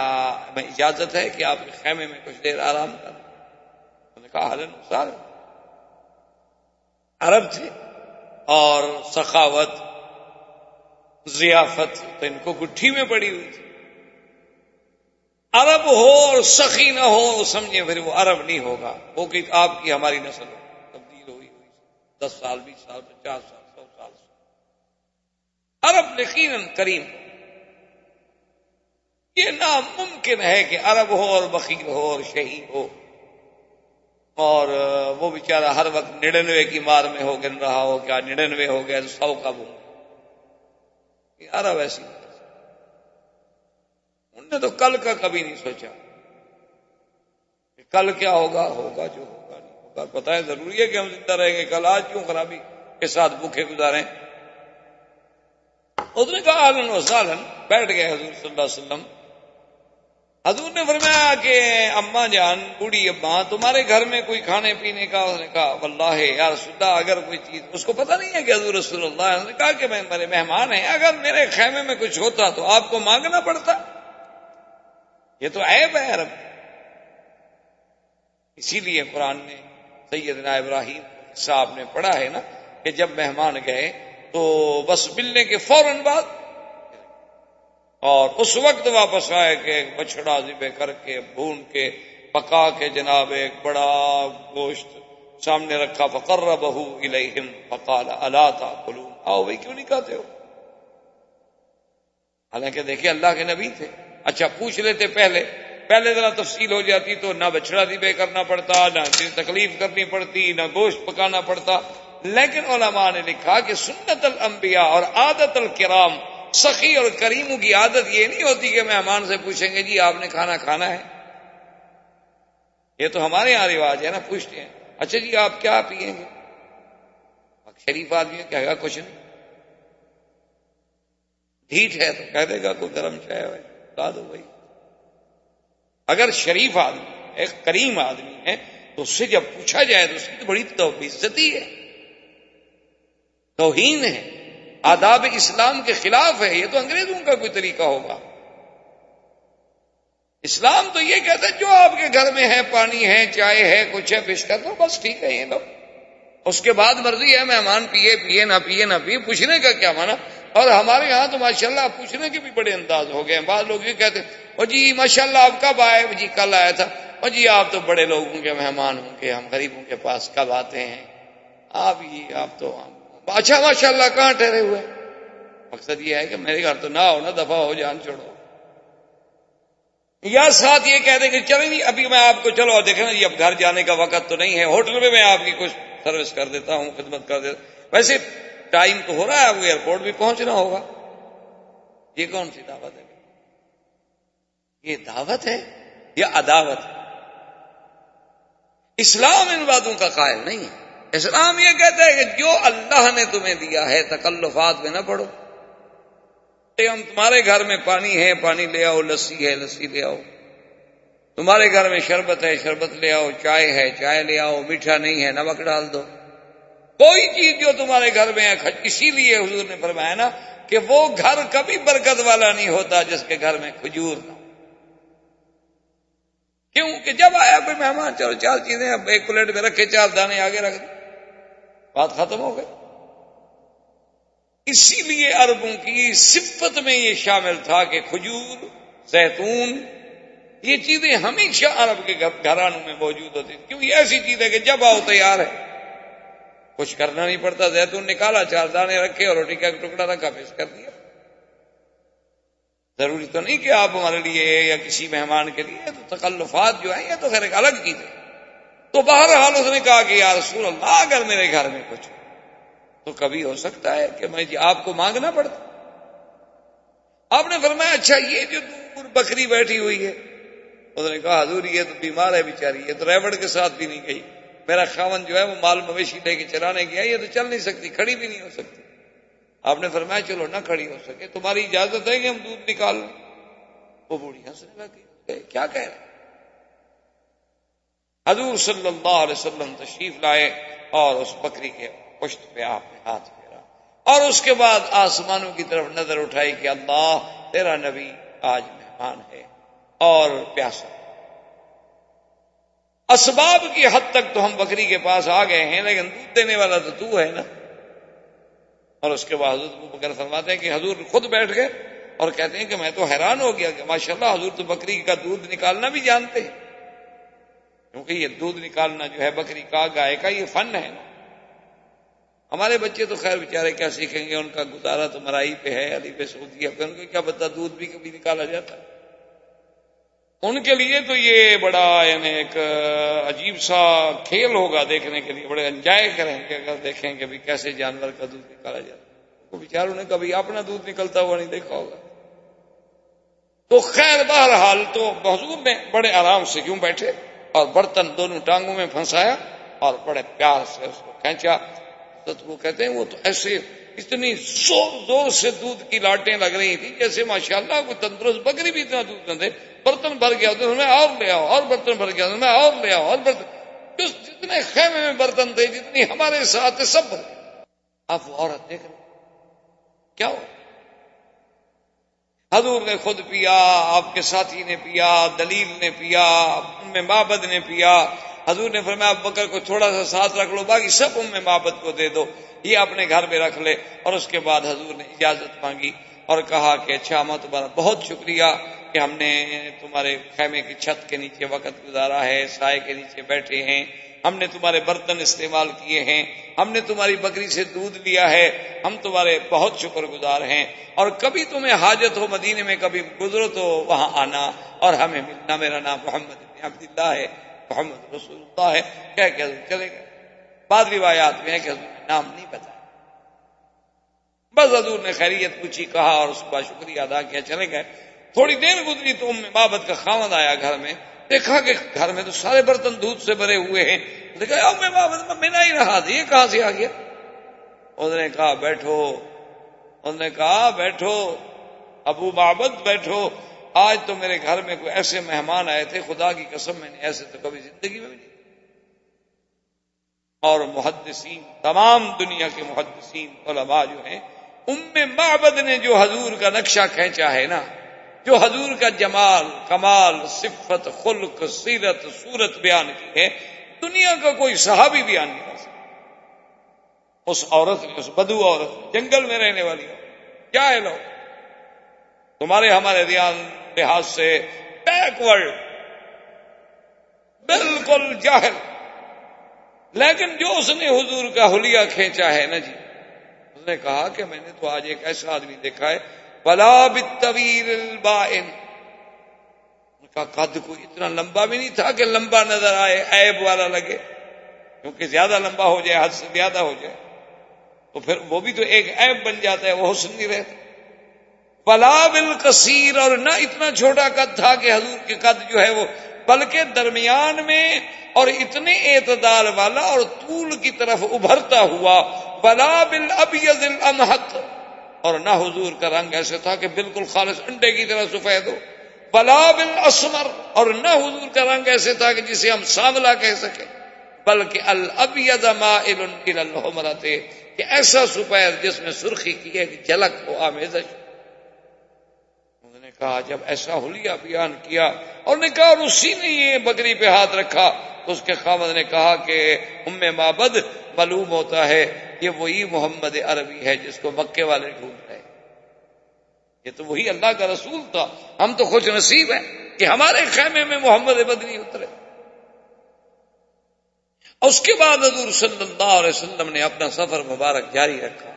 میں اجازت ہے کہ آپ کے خیمے میں کچھ دیر آرام کریں؟ انہوں نے کہا اہلاً وسہلاً۔ عرب تھے اور سخاوت ضیافت تو ان کو گٹھی میں پڑی ہوئی تھی۔ عرب ہو اور سخی نہ ہو سمجھے پھر وہ عرب نہیں ہوگا، وہ کہ آپ کی ہماری نسل تبدیل ہوئی 10 سال 20 سال 50 سال 100 سال سے۔ عرب یقیناً کریم، یہ ناممکن ہے کہ عرب ہو اور بخیل ہو اور شہید ہو، اور وہ بیچارہ ہر وقت 99 کی مار میں ہو گن رہا ہو، کیا 99 ہو گیا تو 100 کا بھول۔ یہ عرب ایسی نہیں، انہوں نے تو کل کا کبھی نہیں سوچا کہ کل کیا ہوگا، ہوگا جو ہوگا نہیں ہوگا، پتہ ہے ضروری ہے کہ ہم زندہ رہیں گے، کل آج کیوں خرابی کے ساتھ بھوکے گزاریں۔ اس نے کہا اہلاً وسہلاً، بیٹھ گئے حضور صلی اللہ علیہ وسلم۔ حضور نے فرمایا کہ اماں جان، بوڑھی اماں، تمہارے گھر میں کوئی کھانے پینے کا؟ اس نے کہا واللہ یا رسول اللہ اگر کوئی چیز، اس کو پتہ نہیں ہے کہ حضور رسول اللہ، اس نے کہا کہ میں میرے مہمان ہیں، اگر میرے خیمے میں کچھ ہوتا تو آپ کو مانگنا پڑتا، یہ تو عیب ہے عرب۔ اسی لیے قرآن نے سیدنا ابراہیم صاحب نے پڑھا ہے نا کہ جب مہمان گئے تو بس ملنے کے فوراً بعد اور اس وقت واپس آئے کہ ایک بچڑا ذبح کر کے بھون کے پکا کے جناب ایک بڑا گوشت سامنے رکھا، فقربہ الیہم فقال الا تاکلون، آؤ بھائی کیوں نہیں کھاتے ہو؟ حالانکہ دیکھیں اللہ کے نبی تھے، اچھا پوچھ لیتے پہلے ذرا تفصیل ہو جاتی تو نہ بچڑا ذبح کرنا پڑتا، نہ تکلیف کرنی پڑتی، نہ گوشت پکانا پڑتا۔ لیکن علماء نے لکھا کہ سنت الانبیاء اور عادت الکرام، سخی اور کریموں کی عادت یہ نہیں ہوتی کہ مہمان سے پوچھیں گے جی آپ نے کھانا کھانا ہے۔ یہ تو ہمارے یہاں رواج ہے نا، پوچھتے ہیں اچھا جی آپ کیا پئیں گے؟ شریف آدمی کہے گا کچھ نہیں، ڈھیٹ ہے تو کہہ دے گا کوئی گرم چائے ہے لا دو بھائی۔ اگر شریف آدمی ایک کریم آدمی ہے تو اس سے جب پوچھا جائے تو اس کی تو بڑی عزتی ہے، توہین ہے، آداب اسلام کے خلاف ہے، یہ تو انگریزوں کا کوئی طریقہ ہوگا۔ اسلام تو یہ کہتا ہے جو آپ کے گھر میں ہے، پانی ہے، چائے ہے، کچھ ہے، پیش کر دو، بس ٹھیک ہے یہ لو۔ اس کے بعد مرضی ہے مہمان پیے نہ پیے، پوچھنے کا کیا مانا۔ اور ہمارے ہاں تو ماشاءاللہ پوچھنے کے بھی بڑے انداز ہو گئے ہیں۔ بعض لوگ یہ کہتے ہیں او جی ماشاءاللہ آپ کب آئے؟ جی کل آیا تھا۔ او جی آپ تو بڑے لوگوں کے مہمان ہوں گے، ہم غریبوں کے پاس کب آتے ہیں؟ آپ تو اچھا ماشاءاللہ کہاں ٹھہرے ہوئے؟ مقصد یہ ہے کہ میرے گھر تو نہ ہو نا، دفعہ ہو، جان چھوڑو۔ یا ساتھ یہ کہہ دیں کہ چلیں جی ابھی میں آپ کو چلو دیکھیں نا جی اب گھر جانے کا وقت تو نہیں ہے، ہوٹل میں آپ کی کچھ سروس کر دیتا ہوں، خدمت کر دیتا ہوں، ویسے ٹائم تو ہو رہا ہے، آپ کو ایئرپورٹ بھی پہنچنا ہوگا۔ یہ کون سی دعوت ہے؟ یہ دعوت ہے یا عداوت ہے؟ اسلام ان باتوں کا قائل نہیں ہے۔ اسلام یہ کہتا ہے کہ جو اللہ نے تمہیں دیا ہے تکلفات میں نہ پڑو۔ ہم تمہارے گھر میں پانی ہے، پانی لے آؤ، لسی ہے، لسی لے آؤ، تمہارے گھر میں شربت ہے، شربت لے آؤ، چائے ہے، چائے لے آؤ، میٹھا نہیں ہے، نمک ڈال دو، کوئی چیز جو تمہارے گھر میں ہے۔ اسی لیے حضور نے فرمایا نا کہ وہ گھر کبھی برکت والا نہیں ہوتا جس کے گھر میں کھجور نہ ہو۔ کیوں کہ جب آیا کوئی مہمان، چلو چار چیزیں اب ایک پلیٹ میں رکھے، چار دانے آگے رکھ دیں، بات ختم ہو گئی۔ اسی لیے عربوں کی صفت میں یہ شامل تھا کہ کھجور، زیتون، یہ چیزیں ہمیشہ عرب کے گھرانوں میں موجود ہوتی ہیں۔ کیوں؟ یہ ایسی چیز ہے کہ جب آؤ تیار ہے، کچھ کرنا نہیں پڑتا، زیتون نکالا، چار دانے رکھے اور روٹی کا ایک ٹکڑا رکھا، پیش کر دیا۔ ضروری تو نہیں کہ آپ ہمارے لیے یا کسی مہمان کے لیے، تو تکلفات جو ہیں یہ تو خیر ایک الگ چیز ہے۔ تو بہرحال اس نے کہا کہ یا رسول اللہ اگر میرے گھر میں کچھ تو کبھی ہو سکتا ہے کہ میں آپ کو مانگنا پڑتا۔ آپ نے فرمایا اچھا یہ جو دور بکری بیٹھی ہوئی ہے، اس نے کہا حضور یہ تو بیمار ہے بیچاری، یہ تو ریوڑ کے ساتھ بھی نہیں گئی، میرا خاوند جو ہے وہ مال مویشی لے کے چرانے گیا، یہ تو چل نہیں سکتی، کھڑی بھی نہیں ہو سکتی۔ آپ نے فرمایا چلو نہ کھڑی ہو سکے تمہاری اجازت ہے کہ ہم دودھ نکال لیں؟ وہ بوڑھی ہنسنے لگی، کیا کہہ رہے؟ حضور صلی اللہ علیہ وسلم تشریف لائے اور اس بکری کے پشت پہ آپ نے ہاتھ پھیرا اور اس کے بعد آسمانوں کی طرف نظر اٹھائی کہ اللہ تیرا نبی آج مہمان ہے اور پیاسا۔ اسباب کی حد تک تو ہم بکری کے پاس آ گئے ہیں، لیکن دودھ دینے والا تو ہے نا۔ اور اس کے بعد حضرت ابوبکر فرماتے ہیں کہ حضور خود بیٹھ گئے اور کہتے ہیں کہ میں تو حیران ہو گیا کہ ماشاءاللہ حضور تو بکری کا دودھ نکالنا بھی جانتے ہیں، کیونکہ یہ دودھ نکالنا جو ہے بکری کا، گائے کا، یہ فن ہے نا۔ ہمارے بچے تو خیر بیچارے کیا سیکھیں گے، ان کا گزارا تو مرائی پہ ہے، علی پہ سعودیہ پہ، ان کو کیا پتا دودھ بھی کبھی نکالا جاتا ہے۔ ان کے لیے تو یہ بڑا یعنی ایک عجیب سا کھیل ہوگا، دیکھنے کے لیے بڑے انجوائے کریں گے اگر دیکھیں کہ بھی کیسے جانور کا دودھ نکالا جاتا ہے۔ وہ بیچاروں نے کبھی اپنا دودھ نکلتا ہوا نہیں دیکھا ہوگا۔ تو خیر بہرحال تو حضور نے بڑے آرام سے کیوں بیٹھے اور برتن دونوں ٹانگوں میں پھنسایا اور بڑے پیار سے اس کو کھینچا۔ تو وہ کہتے ہیں وہ تو ایسے اتنی زور زور سے دودھ کی لاٹیں لگ رہی تھی جیسے ماشاءاللہ کوئی تندرست بکری بھی اتنا دودھ نہ دے۔ برتن بھر گیا تو میں اور لے آؤ، اور برتن بھر گیا تو میں اور لے آؤ، اور برتن، جتنے خیمے میں برتن تھے، جتنی ہمارے ساتھ تھے، سب۔ آپ وہ عورت دیکھ رہے کیا ہو؟ حضور نے خود پیا، آپ کے ساتھی نے پیا، دلیل نے پیا، ام معبد نے پیا۔ حضور نے فرمایا ابو بکر کو تھوڑا سا ساتھ رکھ لو، باقی سب ام معبد کو دے دو، یہ اپنے گھر میں رکھ لے۔ اور اس کے بعد حضور نے اجازت مانگی اور کہا کہ اچھا ماں تمہارا بہت شکریہ کہ ہم نے تمہارے خیمے کی چھت کے نیچے وقت گزارا ہے، سائے کے نیچے بیٹھے ہیں، ہم نے تمہارے برتن استعمال کیے ہیں، ہم نے تمہاری بکری سے دودھ لیا ہے، ہم تمہارے بہت شکر گزار ہیں، اور کبھی تمہیں حاجت ہو مدینے میں کبھی گزرو تو وہاں آنا اور ہمیں ملنا۔ میرا نام محمد بن عبداللہ ہے، محمد رسول اللہ ہے، کہہ کے حضور چلے گئے۔ بعض روایات میں ہے کہ حضور نے نام نہیں بتایا، بس حضور نے خیریت پوچھی، کہا اور اس کا شکریہ ادا کیا، چلے گئے۔ تھوڑی دیر گزری تو ام معبد کا خاوند آیا گھر میں، دیکھا کہ گھر میں تو سارے برتن دودھ سے بھرے ہوئے ہیں، دیکھا ام معبد میں ملا ہی رہا تھا، یہ کہاں سے آ گیا؟ اس نے کہا بیٹھو، اس نے کہا بیٹھو ابو معبد بیٹھو، آج تو میرے گھر میں کوئی ایسے مہمان آئے تھے، خدا کی قسم میں نے ایسے تو کبھی زندگی میں بھی نہیں۔ اور محدثین، تمام دنیا کے محدثین علماء جو ہیں، ام معبد نے جو حضور کا نقشہ کھینچا ہے نا، جو حضور کا جمال، کمال، صفت، خلق، سیرت، صورت بیان کی ہے، دنیا کا کوئی صحابی بیان نہیں کر سکتا۔ اس عورت نے، اس بدو عورت نے، جنگل میں رہنے والی عورت، جاہل ہو، تمہارے ہمارے لحاظ سے بیکورڈ، بالکل جاہل، لیکن جو اس نے حضور کا حلیہ کھینچا ہے نا جی، اس نے کہا کہ میں نے تو آج ایک ایسا آدمی دیکھا ہے، بلا بالطویل البائن، کا قد کوئی اتنا لمبا بھی نہیں تھا کہ لمبا نظر آئے، عیب والا لگے، کیونکہ زیادہ لمبا ہو جائے، حد سے زیادہ ہو جائے تو پھر وہ بھی تو ایک عیب بن جاتا ہے، وہ حسن نہیں رہتا۔ ولا بالکثیر، اور نہ اتنا چھوٹا قد تھا کہ حضور کے قد جو ہے وہ، بلکہ درمیان میں اور اتنے اعتدال والا اور طول کی طرف ابھرتا ہوا۔ ولا بالابیض الامحق، اور نہ حضور کا رنگ ایسے تھا کہ بالکل خالص انڈے کی طرح سفید ہو۔ ولا بالاسمر، اور نہ حضور کا رنگ ایسے تھا کہ جسے ہم سانولا کہہ سکیں، بلکہ الابیض مائل الی الحمرۃ، کہ ایسا سفید جس میں سرخی کی ایک جھلک ہو، آمیزش۔ انہوں نے کہا جب ایسا حلیہ بیان کیا اور نے کہا، اور اسی نے یہ بکری پہ ہاتھ رکھا، تو اس کے خاوند نے کہا کہ ام معبد، معلوم ہوتا ہے یہ وہی محمد عربی ہے جس کو مکے والے ڈھونڈ رہے، یہ تو وہی اللہ کا رسول تھا، ہم تو خوش نصیب ہیں کہ ہمارے خیمے میں محمد بدری اترے۔ اور اس کے بعد حضور صلی اللہ علیہ وسلم نے اپنا سفر مبارک جاری رکھا،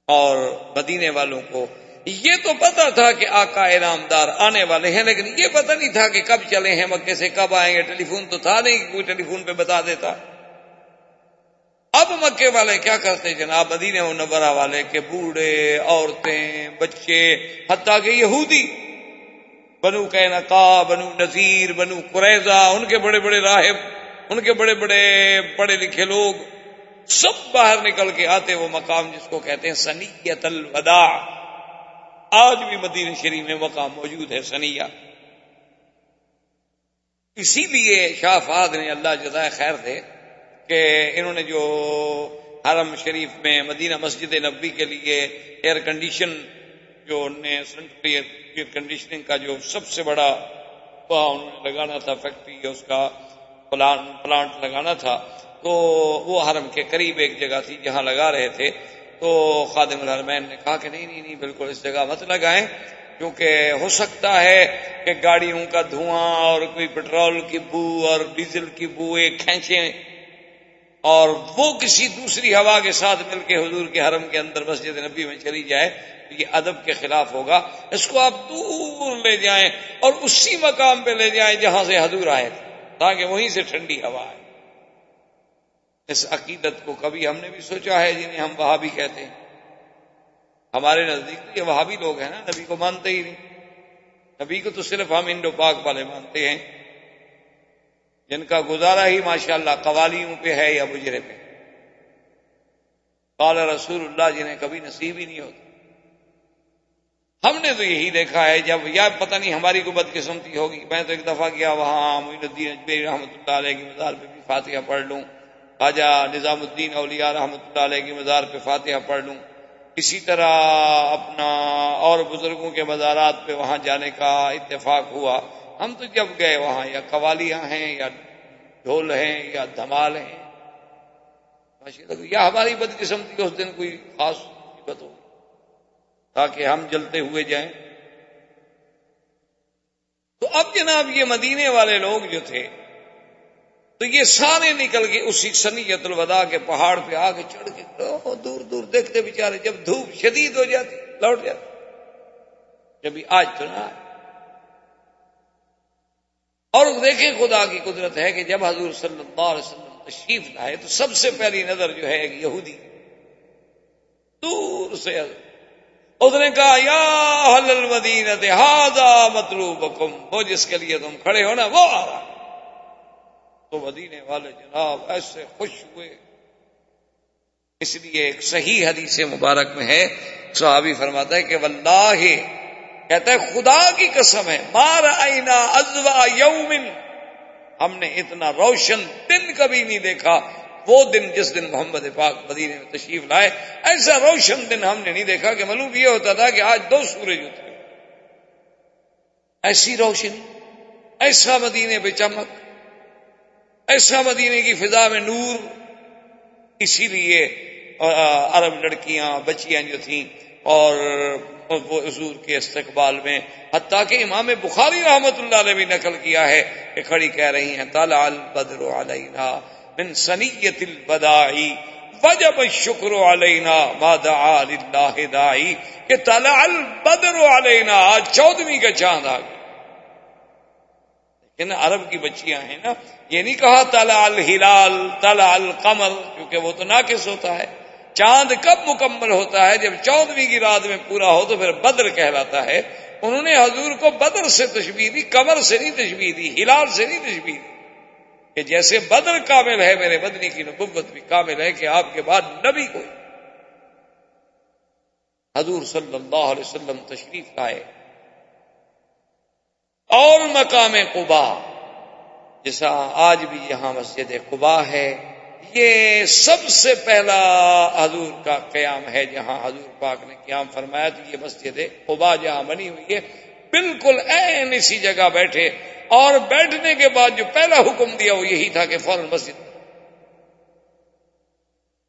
اور مدینے والوں کو یہ تو پتا تھا کہ آقا انعامدار آنے والے ہیں، لیکن یہ پتہ نہیں تھا کہ کب چلے ہیں مکے سے، کب آئیں گے۔ ٹیلی فون تو تھا نہیں کہ کوئی ٹیلی فون پہ بتا دیتا۔ اب مکے والے کیا کرتے جناب، مدینہ منورہ والے کے بوڑھے، عورتیں، بچے، حتیٰ کہ یہودی، بنو قینقاع، بنو نذیر، بنو قریظہ، ان کے بڑے بڑے راہب، ان کے بڑے بڑے پڑھے لکھے لوگ، سب باہر نکل کے آتے وہ مقام جس کو کہتے ہیں ثنیۃ الوداع۔ آج بھی مدینہ شریف میں مقام موجود ہے ثنیہ۔ اسی لیے شاہ فہد نے، اللہ جزائے خیر دے، کہ انہوں نے جو حرم شریف میں مدینہ مسجد نبوی کے لیے ایئر کنڈیشن، جو سینٹرل ایئر کنڈیشننگ کا جو سب سے بڑا وہاں انہوں نے لگانا تھا، فیکٹری اس کا پلانٹ لگانا تھا، تو وہ حرم کے قریب ایک جگہ تھی جہاں لگا رہے تھے۔ تو خادم الحرمین نے کہا کہ نہیں بالکل اس جگہ مت لگائیں، کیونکہ ہو سکتا ہے کہ گاڑیوں کا دھواں اور کوئی پٹرول کی بو اور ڈیزل کی بوئیں کھینچیں اور وہ کسی دوسری ہوا کے ساتھ مل کے حضور کے حرم کے اندر مسجد نبی میں چلی جائے، تو یہ ادب کے خلاف ہوگا۔ اس کو آپ دور لے جائیں اور اسی مقام پہ لے جائیں جہاں سے حضور آئے تھے، تاکہ وہیں سے ٹھنڈی ہوا آئے۔ اس عقیدت کو کبھی ہم نے بھی سوچا ہے، جنہیں ہم وہابی کہتے ہیں، ہمارے نزدیک تو یہ وہابی لوگ ہیں نا، نبی کو مانتے ہی نہیں۔ نبی کو تو صرف ہم انڈو پاک والے مانتے ہیں، جن کا گزارا ہی ماشاءاللہ قوالیوں پہ ہے یا بجرے پہ، قال رسول اللہ، جنہیں کبھی نصیب ہی نہیں ہوتا۔ ہم نے تو یہی دیکھا ہے، جب یا پتہ نہیں ہماری کو بدقسمتی ہوگی، میں تو ایک دفعہ گیا وہاں معین الدین اجمیری رحمۃ اللہ علیہ کی مزار پہ بھی فاتحہ پڑھ لوں، خواجہ نظام الدین اولیاء رحمۃ اللہ علیہ کی مزار پہ فاتحہ پڑھ لوں، اسی طرح اپنا اور بزرگوں کے مزارات پہ وہاں جانے کا اتفاق ہوا۔ ہم تو جب گئے وہاں یا قوالیاں ہیں یا ڈھول ہیں یا دھمال ہیں، یا ہماری بدقسمتی اس دن کوئی خاص مصیبت ہو تاکہ ہم جلتے ہوئے جائیں۔ تو اب جناب یہ مدینے والے لوگ جو تھے، تو یہ سارے نکل کے اسی ثنیۃ الوداع کے پہاڑ پہ آ کے چڑھ کے دور دور دیکھتے بیچارے، جب دھوپ شدید ہو جاتی لوٹ جاتے، جبھی آج تو نہ آئے۔ اور دیکھیں خدا کی قدرت ہے کہ جب حضور صلی اللہ علیہ وسلم تشریف لائے تو سب سے پہلی نظر جو ہے ایک یہودی دور سے، اس نے کہا یا اہل المدینہ ھذا مطلوبکم، وہ جس کے لیے تم کھڑے ہو نا وہ آ رہا۔ تو مدینے والے جناب ایسے خوش ہوئے۔ اس لیے ایک صحیح حدیث مبارک میں ہے، صحابی فرماتا ہے کہ واللہ، کہتا ہے خدا کی قسم ہے، ما رأینا اضواء یوم، ہم نے اتنا روشن دن کبھی نہیں دیکھا، وہ دن جس دن محمد پاک مدینے میں تشریف لائے، ایسا روشن دن ہم نے نہیں دیکھا کہ معلوم یہ ہوتا تھا کہ آج 2 سورج اترے، ایسی روشنی، ایسا مدینے پہ چمک، ایسا مدینے کی فضا میں نور۔ اسی لیے عرب لڑکیاں، بچیاں جو تھیں، اور وہ حضور کے استقبال میں، حتیٰ کہ امام بخاری رحمۃ اللہ علیہ بھی نقل کیا ہے کہ کھڑی کہہ رہی ہیں طلع البدر علینا من ثنیۃ الوداع وجب الشکر علینا ما دعا للہ داعی، کہ طلع البدر علینا، آج 14ویں کا چاند آ گیا، ان عرب کی بچیاں ہیں نا، یہ نہیں کہا طلع الہلال طلع القمر، کیونکہ وہ تو ناقص ہوتا ہے. چاند کب مکمل ہوتا ہے؟ جب 14ویں کی رات میں پورا ہو تو پھر بدر کہلاتا ہے. انہوں نے حضور کو بدر سے تشبیہ دی، قمر سے نہیں تشبیہ دی، ہلال سے نہیں تشبیہ دی. کہ جیسے بدر کامل ہے، میرے مدنی کی نبوت بھی کامل ہے کہ آپ کے بعد نبی کوئی. حضور صلی اللہ علیہ وسلم تشریف لائے اور مقام قبا، جیسا آج بھی یہاں مسجد قبا ہے، یہ سب سے پہلا حضور کا قیام ہے جہاں حضور پاک نے قیام فرمایا. تو یہ مسجد قبا جہاں بنی ہوئی ہے، بالکل عین اسی جگہ بیٹھے، اور بیٹھنے کے بعد جو پہلا حکم دیا وہ یہی تھا کہ فوراً مسجد.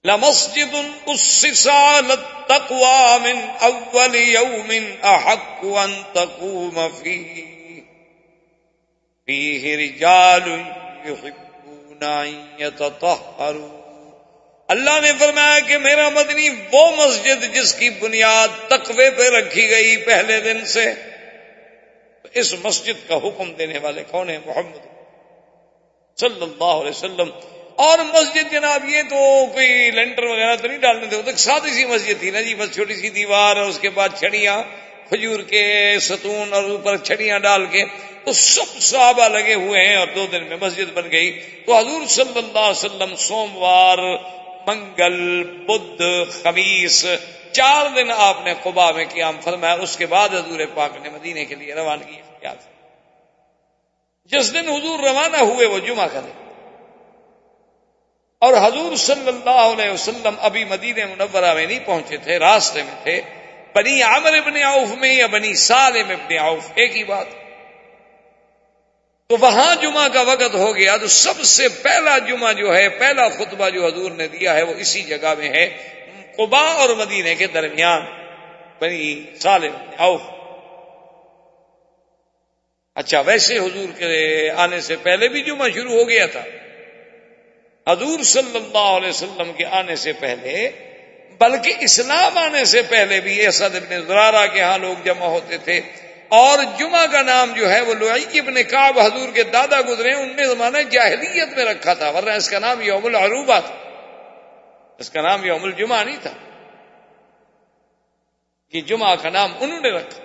لَمَسْجِدٌ أُسِّسَ عَلَى التَّقْوَى مِنْ أَوَّلِ يَوْمٍ أَحَقُّ أَنْ تَقُومَ فِيهِ رِجَالٌ يُحِبُّونَ أَنْ يَتَطَهَّرُوا. اللہ نے فرمایا کہ میرا مدنی وہ مسجد جس کی بنیاد تقوی پہ رکھی گئی پہلے دن سے، اس مسجد کا حکم دینے والے کون ہیں؟ محمد صلی اللہ علیہ وسلم. اور مسجد جناب یہ تو کوئی لینٹر وغیرہ تو نہیں ڈالنے تھے، وہ تو سادی سی مسجد تھی نا جی، بس چھوٹی سی دیوار اور اس کے بعد چھڑیاں، کھجور کے ستون اور اوپر چھڑیاں ڈال کے، تو سب صحابہ لگے ہوئے ہیں اور 2 دن میں مسجد بن گئی. تو حضور صلی اللہ علیہ وسلم سوموار، منگل، بدھ، خمیس 4 دن آپ نے قباء میں قیام فرمایا. اس کے بعد حضور پاک نے مدینے کے لیے روانگی اختیار کی. جس دن حضور روانہ ہوئے وہ جمعہ کا دن، اور حضور صلی اللہ علیہ وسلم ابھی مدینہ منورہ میں نہیں پہنچے تھے، راستے میں تھے. بنی عامر ابن عوف میں یا بنی سالم ابن عوف، ایک ہی بات. تو وہاں جمعہ کا وقت ہو گیا. تو سب سے پہلا جمعہ جو ہے، پہلا خطبہ جو حضور نے دیا ہے وہ اسی جگہ میں ہے، قباء اور مدینے کے درمیان، بنی سالم ابن عوف. اچھا، ویسے حضور کے آنے سے پہلے بھی جمعہ شروع ہو گیا تھا. حضور صلی اللہ علیہ وسلم کے آنے سے پہلے، بلکہ اسلام آنے سے پہلے بھی اسد ابن زرارہ کے ہاں لوگ جمع ہوتے تھے. اور جمعہ کا نام جو ہے وہ لؤی ابن کعب حضور کے دادا گزرے، ان نے زمانہ جاہلیت میں رکھا تھا، ورنہ اس کا نام یوم العروبہ تھا، اس کا نام یوم الجمعہ نہیں تھا. یہ جمعہ کا نام انہوں نے رکھا.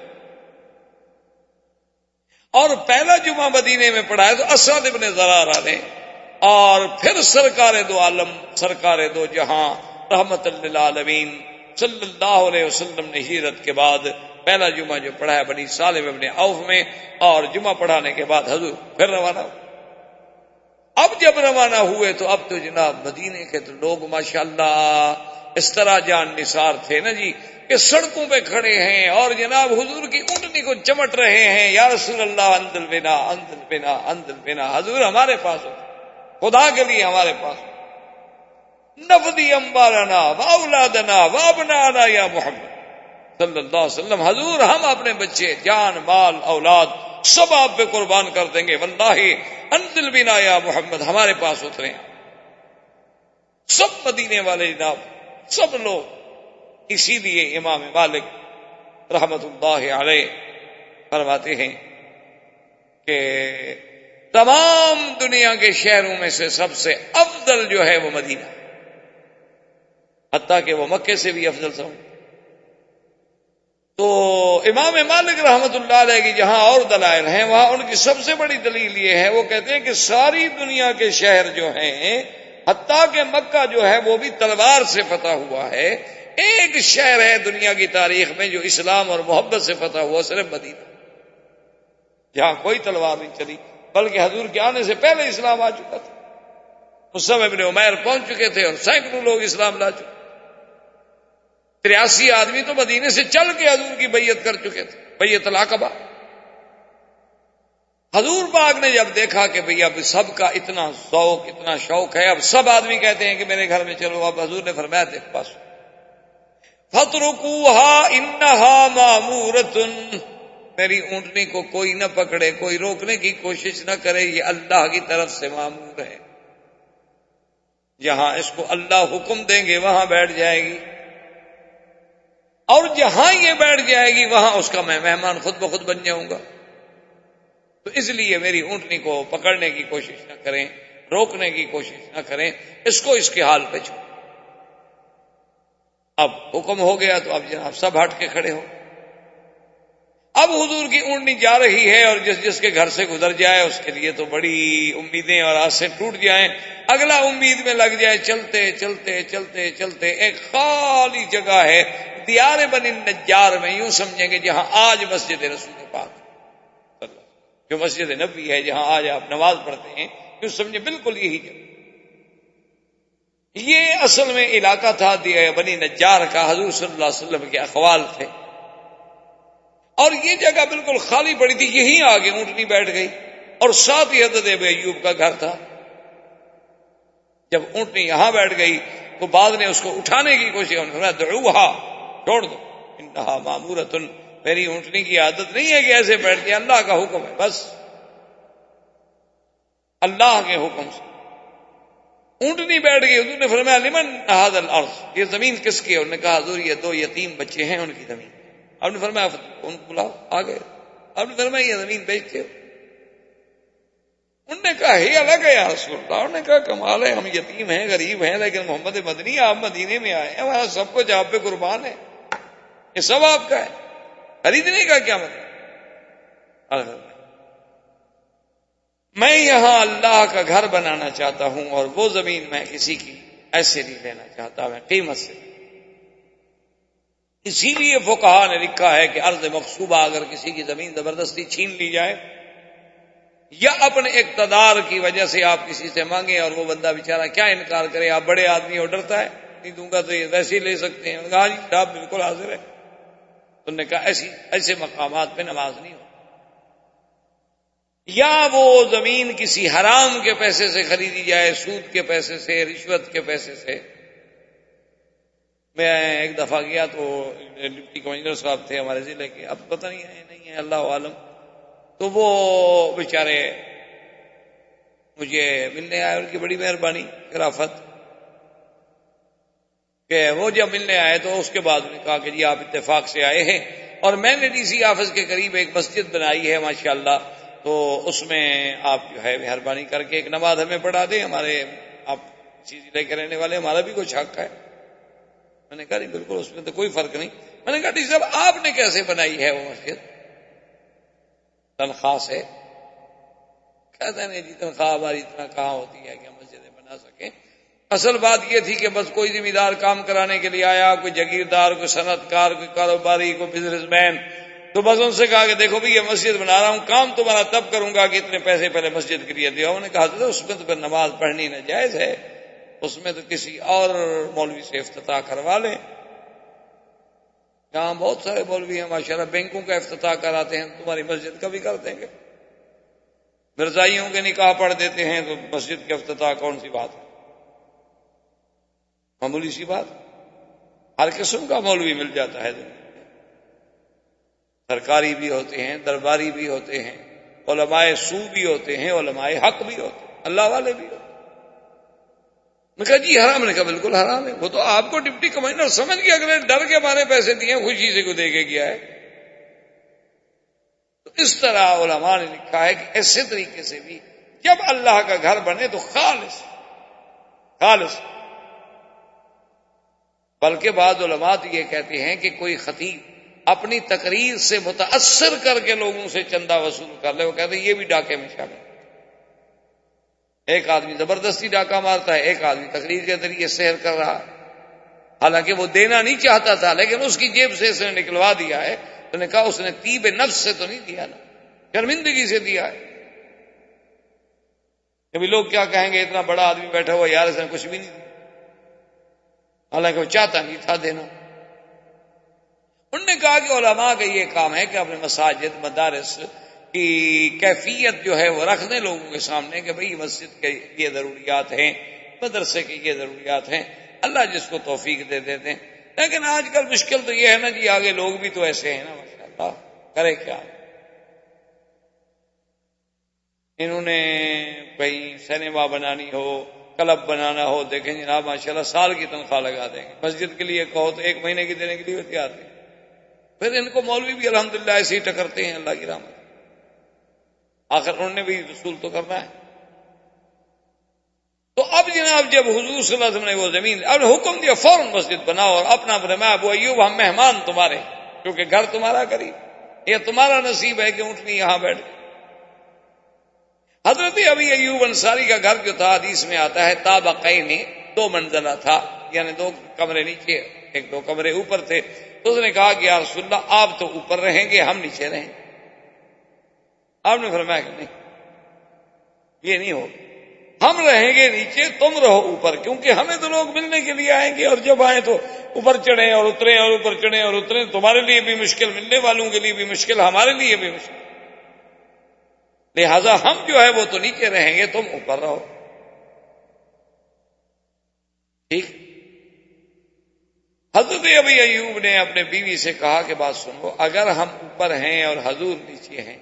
اور پہلا جمعہ مدینے میں پڑھا ہے تو اسد ابن زرارہ نے، اور پھر سرکار دو عالم، سرکار دو جہاں رحمت للعالمین صلی اللہ علیہ وسلم نے ہجرت کے بعد پہلا جمعہ جو پڑھا ہے بنی سالم ابن عوف میں، اور جمعہ پڑھانے کے بعد حضور پھر روانہ ہوئے. اب جب روانہ ہوئے تو اب تو جناب مدینے کے تو لوگ ماشاءاللہ اس طرح جان نثار تھے نا جی، کہ سڑکوں پہ کھڑے ہیں اور جناب حضور کی اونٹنی کو چمٹ رہے ہیں. یا رسول اللہ انزل بنا انزل بنا انزل بنا، حضور ہمارے پاس ہو، خدا کے لیے ہمارے پاس نفدی انبارنا واولادنا وابنانا یا محمد صلی اللہ علیہ وسلم. حضور ہم اپنے بچے، جان، مال، اولاد سب آپ پہ قربان کر دیں گے، واللہ انزل بنا یا محمد، ہمارے پاس اترے. سب مدینے والے جناب، سب لوگ. اسی لیے امام مالک رحمت اللہ علیہ فرماتے ہیں کہ تمام دنیا کے شہروں میں سے سب سے افضل جو ہے وہ مدینہ، حتیٰ کہ وہ مکے سے بھی افضل سمجھ. تو امام مالک رحمت اللہ علیہ کی جہاں اور دلائل ہیں، وہاں ان کی سب سے بڑی دلیل یہ ہے، وہ کہتے ہیں کہ ساری دنیا کے شہر جو ہیں، حتیٰ کہ مکہ جو ہے وہ بھی تلوار سے فتح ہوا ہے. ایک شہر ہے دنیا کی تاریخ میں جو اسلام اور محبت سے فتح ہوا، صرف مدینہ، جہاں کوئی تلوار نہیں چلی، بلکہ حضور کے آنے سے پہلے اسلام آ چکا تھا. مصعب ابن عمیر پہنچ چکے تھے اور سینکڑوں لوگ اسلام لا چکے. 83 آدمی تو مدینے سے چل کے حضور کی بیعت کر چکے تھے، بیعت العقبہ. حضور پاک نے جب دیکھا کہ بھئی اب سب کا اتنا ذوق، اتنا شوق ہے، اب سب آدمی کہتے ہیں کہ میرے گھر میں چلو، اب حضور نے فرمایا دیکھ پاس فَاتْرُكُوهَا إِنَّهَا مَأْمُورَةٌ، میری اونٹنی کو کوئی نہ پکڑے، کوئی روکنے کی کوشش نہ کرے، یہ اللہ کی طرف سے مامور ہے. جہاں اس کو اللہ حکم دیں گے وہاں بیٹھ جائے گی، اور جہاں یہ بیٹھ جائے گی وہاں اس کا میں مہمان خود بخود بن جاؤں گا. تو اس لیے میری اونٹنی کو پکڑنے کی کوشش نہ کریں، روکنے کی کوشش نہ کریں، اس کو اس کے حال پہ چھوڑیں۔ اب حکم ہو گیا تو اب جناب سب ہٹ کے کھڑے ہو۔ اب حضور کی اونٹنی جا رہی ہے اور جس جس کے گھر سے گزر جائے اس کے لیے تو بڑی امیدیں اور آسیں ٹوٹ جائیں، اگلا امید میں لگ جائے، چلتے چلتے چلتے چلتے ایک خالی جگہ ہے دیار بنی نجار میں، یوں سمجھیں گے جہاں آج مسجد رسول پاک جو مسجد نبی ہے، جہاں آج آپ نماز پڑھتے ہیں، یوں سمجھیں بالکل یہی جگہ۔ یہ اصل میں علاقہ تھا بنی نجار کا، حضور صلی اللہ علیہ وسلم کے اقوال تھے، اور یہ جگہ بالکل خالی پڑی تھی، یہیں آگے اونٹنی بیٹھ گئی، اور ساتھ ہی حضرت ابو ایوب کا گھر تھا۔ جب اونٹنی یہاں بیٹھ گئی تو بعد نے اس کو اٹھانے کی کوشش کی، دعوہا، چھوڑ دو، انہا مامورۃ، میری اونٹنی کی عادت نہیں ہے کہ ایسے بیٹھتی ہے، اللہ کا حکم ہے، بس اللہ کے حکم سے اونٹنی بیٹھ گئی۔ حضور نے فرمایا لمن ھذا الارض، یہ زمین کس کی ہے؟ انہوں نے کہا حضور یہ 2 یتیم بچے ہیں، ان کی زمین۔ آپ نے فرمایا ان کو بلاؤ، آ گئے۔ آپ نے فرمایا یہ زمین بیچتے ہو؟ انہوں نے کہا ہی الگ ہے یا رسول اللہ۔ انہوں نے کہا کمال ہے، ہم یتیم ہیں، غریب ہیں، لیکن محمد مدنی آپ مدینے میں آئے ہیں، ہمارا سب کچھ آپ پہ قربان ہے، یہ سب آپ کا ہے، خریدنے کا کیا مطلب؟ میں یہاں اللہ کا گھر بنانا چاہتا ہوں، اور وہ زمین میں کسی کی ایسے نہیں لینا چاہتا، میں قیمت سے۔ اسی لیے فقہا نے لکھا ہے کہ ارض مغصوبہ اگر کسی کی زمین زبردستی چھین لی جائے، یا اپنے اقتدار کی وجہ سے آپ کسی سے مانگیں اور وہ بندہ بیچارہ کیا انکار کرے، آپ بڑے آدمی ہو، ڈرتا ہے نہیں دوں گا تو یہ ویسے ہی لے سکتے ہیں، کہا جی آپ بالکل حاضر ہے۔ انہوں نے کہا ایسے مقامات پہ نماز نہیں ہو۔ یا وہ زمین کسی حرام کے پیسے سے خریدی جائے، سود کے پیسے سے، رشوت کے پیسے سے۔ میں ایک دفعہ گیا تو ڈپٹی کمشنر صاحب تھے ہمارے ضلع کے، اب پتہ نہیں ہے اللہ عالم، تو وہ بیچارے مجھے ملنے آئے، ان کی بڑی مہربانی شرافت کہ وہ جب ملنے آئے تو اس کے بعد انہوں نے کہا کہ جی آپ اتفاق سے آئے ہیں، اور میں نے ڈی سی آفس کے قریب ایک مسجد بنائی ہے ماشاءاللہ، تو اس میں آپ جو ہے مہربانی کر کے ایک نماز ہمیں پڑھا دیں، ہمارے آپ اسی ضلع کے رہنے والے، ہمارا بھی کچھ حق ہے۔ میں نے کہا نہیں بالکل اس میں تو کوئی فرق نہیں۔ میں نے کہا ڈی صاحب آپ نے کیسے بنائی ہے وہ مسجد؟ تنخواہ سے؟ کہتے ہیں جی تنخواہ ہماری اتنا کہاں ہوتی ہے کہ ہم مسجدیں بنا سکیں، اصل بات یہ تھی کہ بس کوئی ذمہ دار کام کرانے کے لیے آیا، کوئی جاگیردار، کوئی صنعت کار، کوئی کاروباری، کوئی بزنس مین، تو بس ان سے کہا کہ دیکھو بھئی یہ مسجد بنا رہا ہوں، کام تمہارا تب کروں گا کہ اتنے پیسے پہلے مسجد کے لیے دیا۔ انہوں نے کہا تھا اس میں تو پھر نماز پڑھنی ناجائز ہے، اس میں تو کسی اور مولوی سے افتتاح کروا لیں۔ یہاں بہت سارے مولوی ہیں ماشاءاللہ، بینکوں کا افتتاح کراتے ہیں، تمہاری مسجد کا بھی کر دیں گے۔ مرزائیوں کے نکاح پڑھ دیتے ہیں تو مسجد کے افتتاح کون سی بات ہے؟ معمولی سی بات۔ ہر قسم کا مولوی مل جاتا ہے دنیا میں، سرکاری بھی ہوتے ہیں، درباری بھی ہوتے ہیں، علماء سو بھی ہوتے ہیں، علماء حق بھی ہوتے ہیں، اللہ والے بھی ہوتے ہیں۔ میں کہا جی حرام؟ نے کہا بالکل حرام ہے، وہ تو آپ کو ڈپٹی کمشنر سمجھ کے اگلے ڈر کے مارے پیسے دیے، خوشی سے کو دے کے گیا ہے۔ تو اس طرح علماء نے لکھا ہے کہ ایسے طریقے سے بھی جب اللہ کا گھر بنے تو خالص بلکہ بعض علماء تو یہ کہتے ہیں کہ کوئی خطیب اپنی تقریر سے متاثر کر کے لوگوں سے چندہ وصول کر لے، وہ کہتے ہیں یہ بھی ڈاکے میں شامل۔ ایک آدمی زبردستی ڈاکہ مارتا ہے، ایک آدمی تقریر کے ذریعے سحر کر رہا ہے، حالانکہ وہ دینا نہیں چاہتا تھا لیکن اس کی جیب سے اس نے نکلوا دیا ہے۔ تو نے کہا اس نے طیب نفس سے تو نہیں دیا نا، شرمندگی سے دیا ہے۔ کبھی لوگ کیا کہیں گے اتنا بڑا آدمی بیٹھا ہوا، یار اس نے کچھ بھی نہیں دیا، حالانکہ وہ چاہتا نہیں تھا دینا۔ انہوں نے کہا کہ علماء کا یہ کام ہے کہ اپنے مساجد، مدارس کی کیفیت جو ہے وہ رکھ دیں لوگوں کے سامنے کہ بھئی مسجد کے یہ ضروریات ہیں، مدرسے کی یہ ضروریات ہیں، اللہ جس کو توفیق دے دیتے ہیں۔ لیکن آج کل مشکل تو یہ ہے نا جی، آگے لوگ بھی تو ایسے ہیں نا ماشاءاللہ، کرے کیا؟ انہوں نے کہیں سینما بنانی ہو، کلب بنانا ہو، دیکھیں جناب ماشاءاللہ سال کی تنخواہ لگا دیں گے، مسجد کے لیے کہو تو 1 مہینے کی دینے کے لیے تیار نہیں۔ پھر ان کو مولوی بھی الحمدللہ ایسے ہی ٹکرتے ہیں، اللہ کی رحمت۔ آخر انہوں نے بھی رسول تو کرنا ہے. تو اب جناب جب حضور صلی اللہ علیہ وسلم نے وہ زمین اب حکم دیا فوراً مسجد بناؤ اور اپنا فرمایا ابو ایوب ہم مہمان تمہارے کیونکہ گھر تمہارا قریب یہ تمہارا نصیب ہے کہ اونٹنی یہاں بیٹھ گئی. حضرت ابی ایوب انصاری کا گھر جو تھا حدیث میں آتا ہے طابقین 2 منزلہ تھا یعنی 2 کمرے نیچے 1-2 کمرے اوپر تھے. تو اس نے کہا کہ یا رسول اللہ آپ تو اوپر رہیں گے ہم نیچے رہیں گے. آپ نے فرمایا کہ نہیں یہ نہیں ہوگا ہم رہیں گے نیچے تم رہو اوپر کیونکہ ہمیں تو لوگ ملنے کے لیے آئیں گے اور جب آئیں تو اوپر چڑھیں اور اتریں اور اوپر چڑھیں اور اتریں تمہارے لیے بھی مشکل ملنے والوں کے لیے بھی مشکل ہمارے لیے بھی مشکل لہذا ہم جو ہے وہ تو نیچے رہیں گے تم اوپر رہو. ٹھیک. حضرت ابی ایوب نے اپنے بیوی سے کہا کہ بات سنو اگر ہم اوپر ہیں اور حضور نیچے ہیں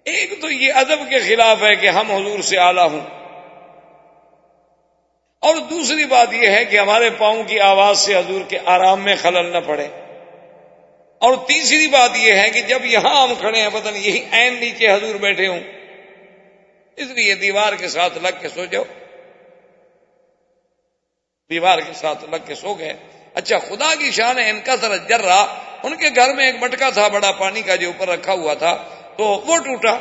ایک تو یہ ادب کے خلاف ہے کہ ہم حضور سے اعلیٰ ہوں اور دوسری بات یہ ہے کہ ہمارے پاؤں کی آواز سے حضور کے آرام میں خلل نہ پڑے اور تیسری بات یہ ہے کہ جب یہاں ہم کھڑے ہیں پتہ نہیں یہی عین نیچے حضور بیٹھے ہوں اس لیے دیوار کے ساتھ لگ کے سو جاؤ. دیوار کے ساتھ لگ کے سو گئے. اچھا خدا کی شان ہے ان کا جرہ ان کے گھر میں ایک مٹکا تھا بڑا پانی کا جو اوپر رکھا ہوا تھا تو وہ ٹوٹا.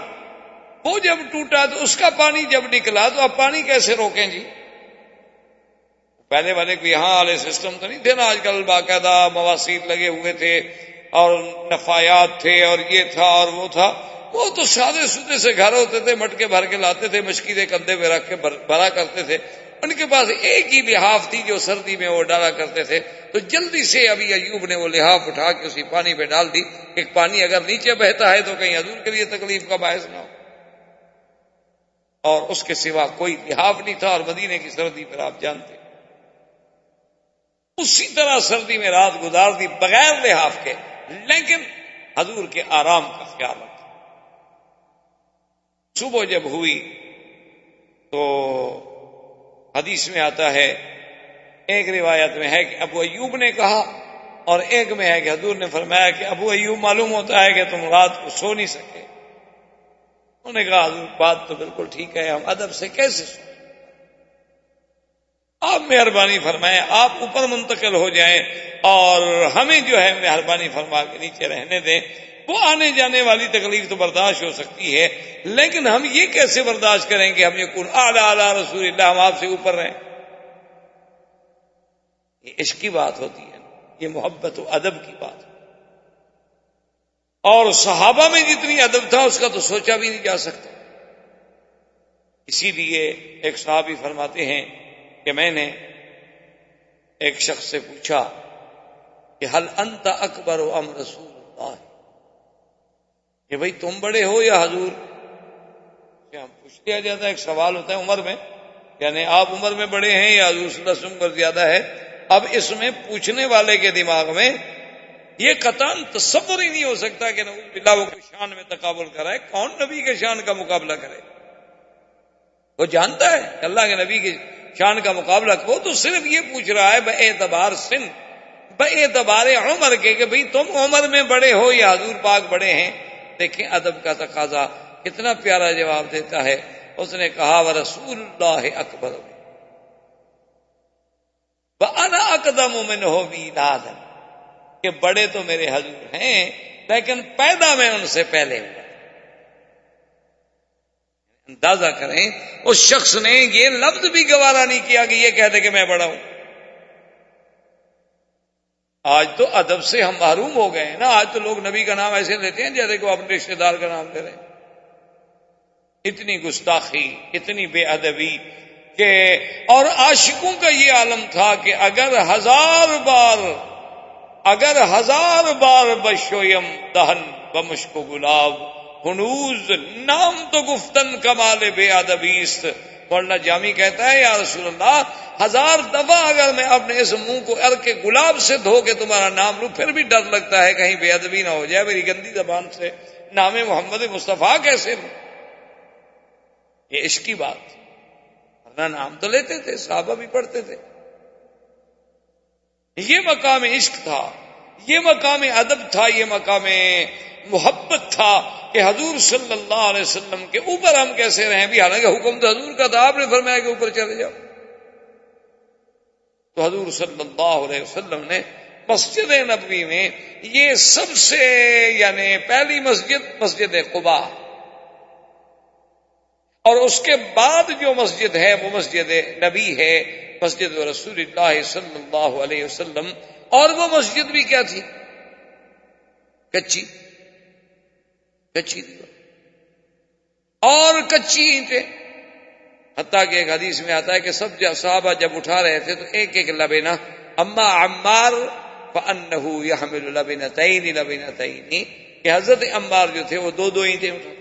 وہ جب ٹوٹا تو اس کا پانی جب نکلا تو اب پانی کیسے روکیں جی. پہلے والے کو یہاں والے سسٹم تو نہیں تھے نا آج کل باقاعدہ مواسیر لگے ہوئے تھے اور نفایات تھے اور یہ تھا اور وہ تھا. وہ تو سادے سودے سے گھر ہوتے تھے مٹکے بھر کے لاتے تھے مشکیلیں کندھے پہ رکھ کے بھرا کرتے تھے. ان کے پاس ایک ہی لحاف تھی جو سردی میں وہ ڈالا کرتے تھے تو جلدی سے ابھی ایوب نے وہ لحاف اٹھا کے اسی پانی پہ ڈال دی. ایک پانی اگر نیچے بہتا ہے تو کہیں حضور کے لیے تکلیف کا باعث نہ ہو. اور اس کے سوا کوئی لحاف نہیں تھا اور مدینے کی سردی پر آپ جانتے اسی طرح سردی میں رات گزار دی بغیر لحاف کے لیکن حضور کے آرام کا خیال رکھا. صبح جب ہوئی تو حدیث میں آتا ہے ایک روایت میں ہے کہ ابو ایوب نے کہا اور ایک میں ہے کہ حضور نے فرمایا کہ ابو ایوب معلوم ہوتا ہے کہ تم رات کو سو نہیں سکے. انہوں نے کہا حضور بات تو بالکل ٹھیک ہے ہم ادب سے کیسے سو آپ مہربانی فرمائیں آپ اوپر منتقل ہو جائیں اور ہمیں جو ہے مہربانی فرما کے نیچے رہنے دیں. وہ آنے جانے والی تکلیف تو برداشت ہو سکتی ہے لیکن ہم یہ کیسے برداشت کریں کہ ہم یہ کن اعلیٰ اعلیٰ رسول اللہ ہم آپ سے اوپر رہیں. یہ عشق کی بات ہوتی ہے یہ محبت و ادب کی بات. اور صحابہ میں جتنی ادب تھا اس کا تو سوچا بھی نہیں جا سکتا. اسی لیے ایک صحابی فرماتے ہیں کہ میں نے ایک شخص سے پوچھا کہ حل انت اکبر ام رسول اللہ کہ بھئی تم بڑے ہو یا حضور. ہم پوچھ لیا جاتا ہے ایک سوال ہوتا ہے عمر میں یعنی آپ عمر میں بڑے ہیں یا حضور صلی اللہ علیہ وسلم پر زیادہ ہے. اب اس میں پوچھنے والے کے دماغ میں یہ قطعاً تصور ہی نہیں ہو سکتا کہ نعوذ باللہ وہ کوئی شان میں تقابل کرائے. کون نبی کے شان کا مقابلہ کرے. وہ جانتا ہے کہ اللہ کے نبی کے شان کا مقابلہ وہ تو صرف یہ پوچھ رہا ہے باعتبار سن باعتبار عمر کے کہ بھئی تم عمر میں بڑے ہو یا حضور پاک بڑے ہیں. دیکھیں ادب کا تقاضا کتنا پیارا جواب دیتا ہے. اس نے کہا ورسول اللہ اکبر وانا اقدم منہ میلادا کہ بڑے تو میرے حضور ہیں لیکن پیدا میں ان سے پہلے ہوا. اندازہ کریں اس شخص نے یہ لفظ بھی گوارا نہیں کیا کہ یہ کہتے کہ میں بڑا ہوں. آج تو ادب سے ہم محروم ہو گئے ہیں نا. آج تو لوگ نبی کا نام ایسے لیتے ہیں جیسے کہ وہ اپنے رشتے دار کا نام لے رہے ہیں. اتنی گستاخی اتنی بے ادبی کہ اور عاشقوں کا یہ عالم تھا کہ اگر ہزار بار بشویم دہن بمشک و گلاب ہنوز نام تو گفتن کمال بے ادبیست. مولانا جامی کہتا ہے یا رسول اللہ 1000 دفعہ اگر میں اپنے اس منہ کو عرق کے گلاب سے دھو کے تمہارا نام لوں پھر بھی ڈر لگتا ہے کہیں بے ادبی نہ ہو جائے میری گندی زبان سے. نام محمد مصطفیٰ کیسے لوں. یہ عشق کی بات. ورنہ نام تو لیتے تھے صحابہ بھی پڑھتے تھے. یہ مقام عشق تھا. یہ مقام ادب تھا، یہ مقام محبت تھا کہ حضور صلی اللہ علیہ وسلم کے اوپر ہم کیسے رہیں بھی، حالانکہ حکم تو حضور کا تھا، آپ نے فرمایا کہ اوپر چلے جاؤ۔ تو حضور صلی اللہ علیہ وسلم نے مسجد نبوی میں یہ سب سے یعنی پہلی مسجد قباء، اور اس کے بعد جو مسجد ہے وہ مسجد نبی ہے، مسجد رسول اللہ صلی اللہ علیہ وسلم۔ اور وہ مسجد بھی کیا تھی؟ کچی دیوار اور کچی اینٹیں، حتیٰ کہ ایک حدیث میں آتا ہے کہ سب صحابہ جب اٹھا رہے تھے تو ایک ایک لبنہ، اما عمار فانہ یحمل لبنتین، کہ حضرت عمار جو تھے وہ دو اینٹیں اٹھا۔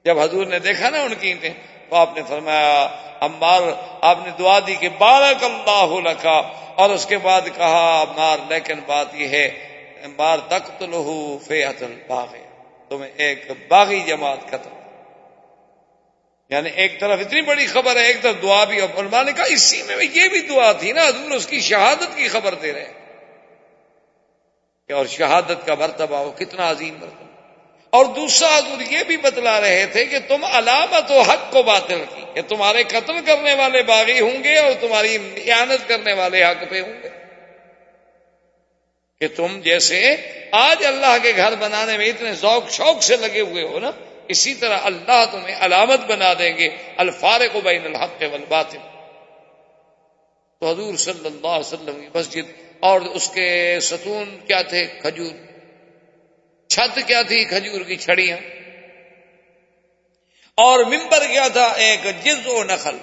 جب حضور نے دیکھا نا ان کی اینٹیں تو آپ نے فرمایا عمار، آپ نے دعا دی کہ بارک اللہ لکا، اور اس کے بعد کہا عمار لیکن بات یہ ہے عمار تقتلہ فئۃ الباغی، تمہیں ایک باغی جماعت قتل، یعنی ایک طرف اتنی بڑی خبر ہے، ایک طرف دعا بھی، اور علماء نے کہا اسی میں یہ بھی دعا تھی نا، حضور اس کی شہادت کی خبر دے رہے ہیں، اور شہادت کا مرتبہ وہ کتنا عظیم مرتبہ۔ اور دوسرا حضور یہ بھی بتلا رہے تھے کہ تم علامت و حق کو باطل کی، کہ تمہارے قتل کرنے والے باغی ہوں گے اور تمہاری اعانت کرنے والے حق پہ ہوں گے، کہ تم جیسے آج اللہ کے گھر بنانے میں اتنے ذوق شوق سے لگے ہوئے ہو نا، اسی طرح اللہ تمہیں علامت بنا دیں گے، الفارق بین الحق والباطل۔ تو حضور صلی اللہ علیہ وسلم کی مسجد، اور اس کے ستون کیا تھے؟ کھجور، چھت کیا تھی؟ کھجور کی چھڑیاں، اور منبر کیا تھا؟ ایک جذع نخل،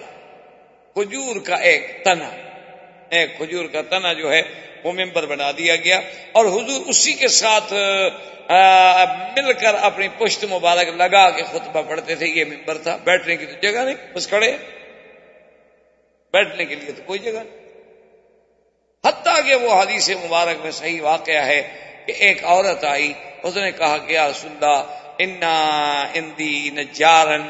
کھجور کا ایک تنا، ایک کھجور کا تنا جو ہے وہ منبر بنا دیا گیا، اور حضور اسی کے ساتھ مل کر اپنی پشت مبارک لگا کے خطبہ پڑھتے تھے۔ یہ منبر تھا، بیٹھنے کی تو جگہ نہیں، بس کھڑے، بیٹھنے کے لیے تو کوئی جگہ نہیں۔ حتیٰ کہ وہ حدیث مبارک میں صحیح واقعہ ہے کہ ایک عورت آئی، اس نے کہا کہ یا رسول اللہ انا عندی نجارن،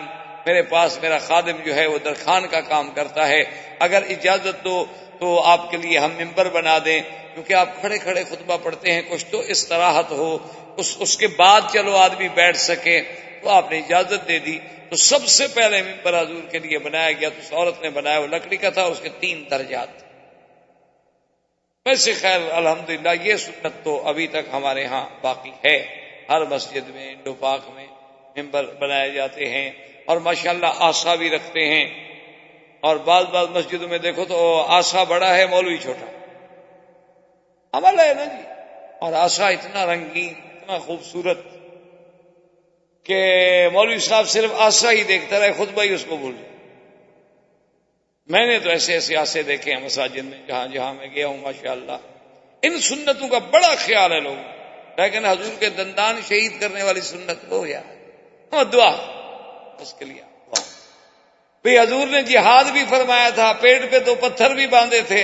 میرے پاس میرا خادم جو ہے وہ درخان کا کام کرتا ہے، اگر اجازت دو تو آپ کے لیے ہم منبر بنا دیں، کیونکہ آپ کھڑے کھڑے خطبہ پڑھتے ہیں، کچھ تو استراحت ہو، اس کے بعد چلو آدمی بیٹھ سکے۔ تو آپ نے اجازت دے دی، تو سب سے پہلے منبر حضور کے لیے بنایا گیا، تو اس عورت نے بنایا، وہ لکڑی کا تھا، اس کے 3 درجات۔ ویسے خیر الحمدللہ یہ سنت تو ابھی تک ہمارے ہاں باقی ہے، ہر مسجد میں انڈو پاک میں ممبر بنائے جاتے ہیں، اور ماشاءاللہ آسا بھی رکھتے ہیں، اور بعض مسجدوں میں دیکھو تو آسا بڑا ہے، مولوی چھوٹا، عمل ہے نا جی۔ اور آسا اتنا رنگین، اتنا خوبصورت کہ مولوی صاحب صرف آسا ہی دیکھتا رہے، خطبہ ہی اس کو بھول جائے۔ میں نے تو ایسے ایسے آسے دیکھے ہیں مساجد میں جہاں میں گیا ہوں، ماشاءاللہ ان سنتوں کا بڑا خیال ہے لوگوں، لیکن حضور کے دندان شہید کرنے والی سنت ہو یار، دعا اس کے لیے دعا۔ بھی حضور نے جہاد بھی فرمایا تھا، پیٹ پہ 2 پتھر بھی باندھے تھے،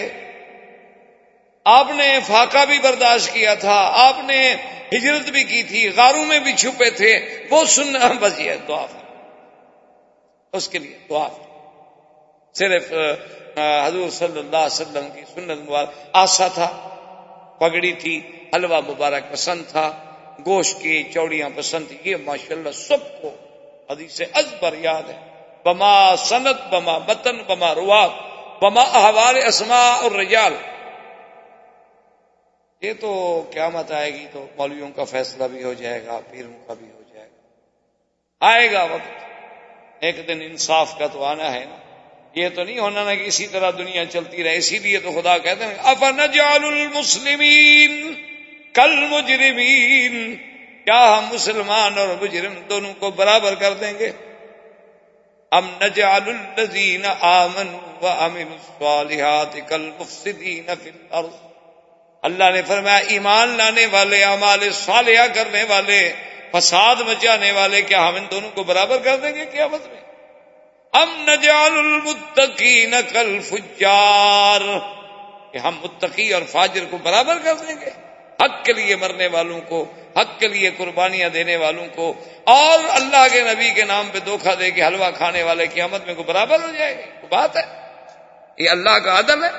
آپ نے فاقہ بھی برداشت کیا تھا، آپ نے ہجرت بھی کی تھی، غاروں میں بھی چھپے تھے، وہ سننا بس یہ دعا، اس کے لیے دعا۔ صرف حضور صلی اللہ علیہ وسلم کی سنت مبارک آسا تھا، پگڑی تھی، حلوہ مبارک پسند تھا، گوشت کی چوڑیاں پسند تھی، یہ ماشاءاللہ سب کو حدیث ازبر یاد ہے، بما سند بما متن بما روات بما احوال اسماء الرجال۔ یہ تو قیامت آئے گی تو مولویوں کا فیصلہ بھی ہو جائے گا، پیروں کا بھی ہو جائے گا، آئے گا وقت، ایک دن انصاف کا تو آنا ہے نا، یہ تو نہیں ہونا نا کہ اسی طرح دنیا چلتی رہے۔ اسی لیے تو خدا کہتے ہیں افنجعل المسلمین کالمجرمین، کیا ہم مسلمان اور مجرم دونوں کو برابر کر دیں گے؟ ام نجعل الذین آمنوا وعملوا الصالحات کالمفسدین فی الارض، اللہ نے فرمایا ایمان لانے والے، اعمال صالحہ کرنے والے، فساد مچانے والے، کیا ہم ان دونوں کو برابر کر دیں گے قیامت میں؟ ام نجعل المتقین کالفجار، کہ ہم متقی اور فاجر کو برابر کر دیں گے، حق کے لیے مرنے والوں کو، حق کے لیے قربانیاں دینے والوں کو، اور اللہ کے نبی کے نام پہ دھوکہ دے کے حلوہ کھانے والے قیامت میں کو برابر ہو جائے گے؟ تو بات ہے، یہ اللہ کا عدل ہے،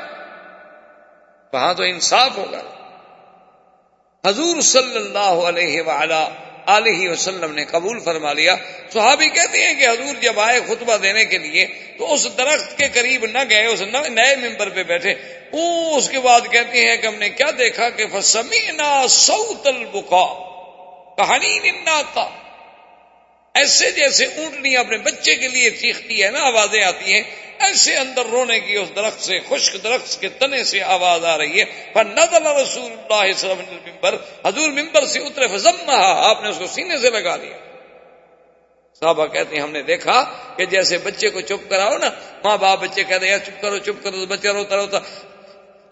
وہاں تو انصاف ہوگا۔ حضور صلی اللہ علیہ وآلہ آلہ وسلم نے قبول فرما لیا۔ صحابی کہتے ہیں کہ حضور جب آئے خطبہ دینے کے لیے تو اس درخت کے قریب نہ گئے، اس نئے ممبر پہ بیٹھے۔ اس کے بعد کہتے ہیں کہ ہم نے کیا دیکھا کہ فسمعنا صوت البکا کحنین الناقہ، ایسے جیسے اونٹنی اپنے بچے کے لیے چیختی ہے نا، آوازیں آتی ہیں، ایسے اندر رونے کی اس درخت سے، خشک درخت کے تنے سے آواز آ رہی ہے۔ فنزل رسول اللہ صلی اللہ علیہ وسلم المنبر، حضور ممبر سے اترے، فضمها، آپ نے اس کو سینے سے لگا لیا۔ صحابہ کہتے ہیں ہم نے دیکھا کہ جیسے بچے کو چپ کراؤ نا، ماں باپ بچے کہتے ہیں چپ کرو چپ کرو، تو بچہ روتا روتا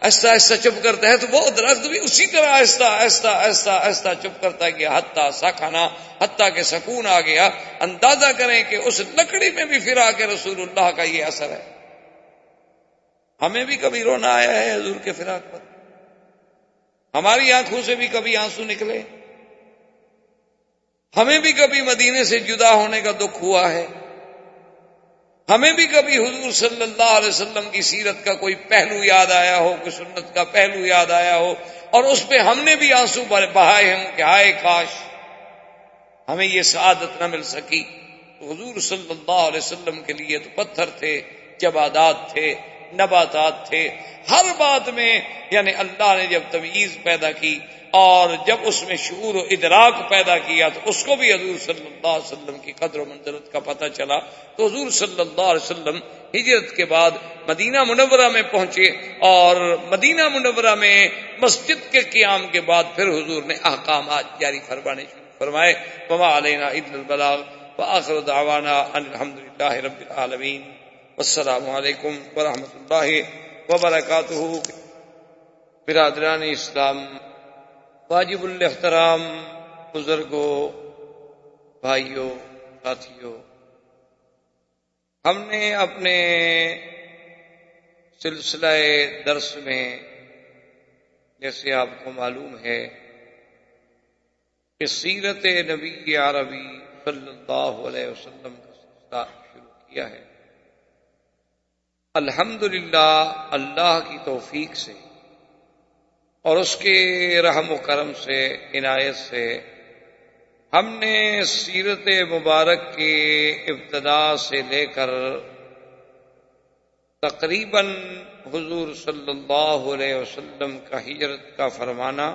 آہستہ آہستہ چپ کرتا ہے، تو وہ درخت بھی اسی طرح آہستہ آہستہ آہستہ آہستہ چپ کرتا گیا، حتیٰ سکنا، حتیٰ کہ سکون آ گیا۔ اندازہ کریں کہ اس لکڑی میں بھی پھر آ کے رسول اللہ کا یہ اثر ہے۔ ہمیں بھی کبھی رونا آیا ہے حضور کے فراق پر، ہماری آنکھوں سے بھی کبھی آنسو نکلے، ہمیں بھی کبھی مدینے سے جدا ہونے کا دکھ ہوا ہے، ہمیں بھی کبھی حضور صلی اللہ علیہ وسلم کی سیرت کا کوئی پہلو یاد آیا ہو، کوئی سنت کا پہلو یاد آیا ہو، اور اس پہ ہم نے بھی آنسو بہائے ہوں کہ ہائے کاش ہمیں یہ سعادت نہ مل سکی۔ تو حضور صلی اللہ علیہ وسلم کے لیے تو پتھر تھے، جمادات تھے، نباتات تھے، ہر بات میں یعنی اللہ نے جب تمییز پیدا کی اور جب اس میں شعور و ادراک پیدا کیا تو اس کو بھی حضور صلی اللہ علیہ وسلم کی قدر و منزلت کا پتہ چلا۔ تو حضور صلی اللہ علیہ وسلم ہجرت کے بعد مدینہ منورہ میں پہنچے، اور مدینہ منورہ میں مسجد کے قیام کے بعد پھر حضور نے احکامات جاری فرمانے شروع فرمائے۔ وما علینا الا البلاغ وآخر دعوانا ان الحمد للہ رب العالمین، والسلام علیکم ورحمۃ اللہ وبرکاتہ۔ برادران اسلام، واجب الاحترام بزرگوں، بھائیوں، ساتھیوں، ہم نے اپنے سلسلہ درس میں جیسے آپ کو معلوم ہے کہ سیرت نبی عربی صلی اللہ علیہ وسلم کا سلسلہ شروع کیا ہے۔ الحمدللہ اللہ کی توفیق سے اور اس کے رحم و کرم سے، عنایت سے، ہم نے سیرت مبارک کے ابتدا سے لے کر تقریباً حضور صلی اللہ علیہ وسلم کا ہجرت کا فرمانا،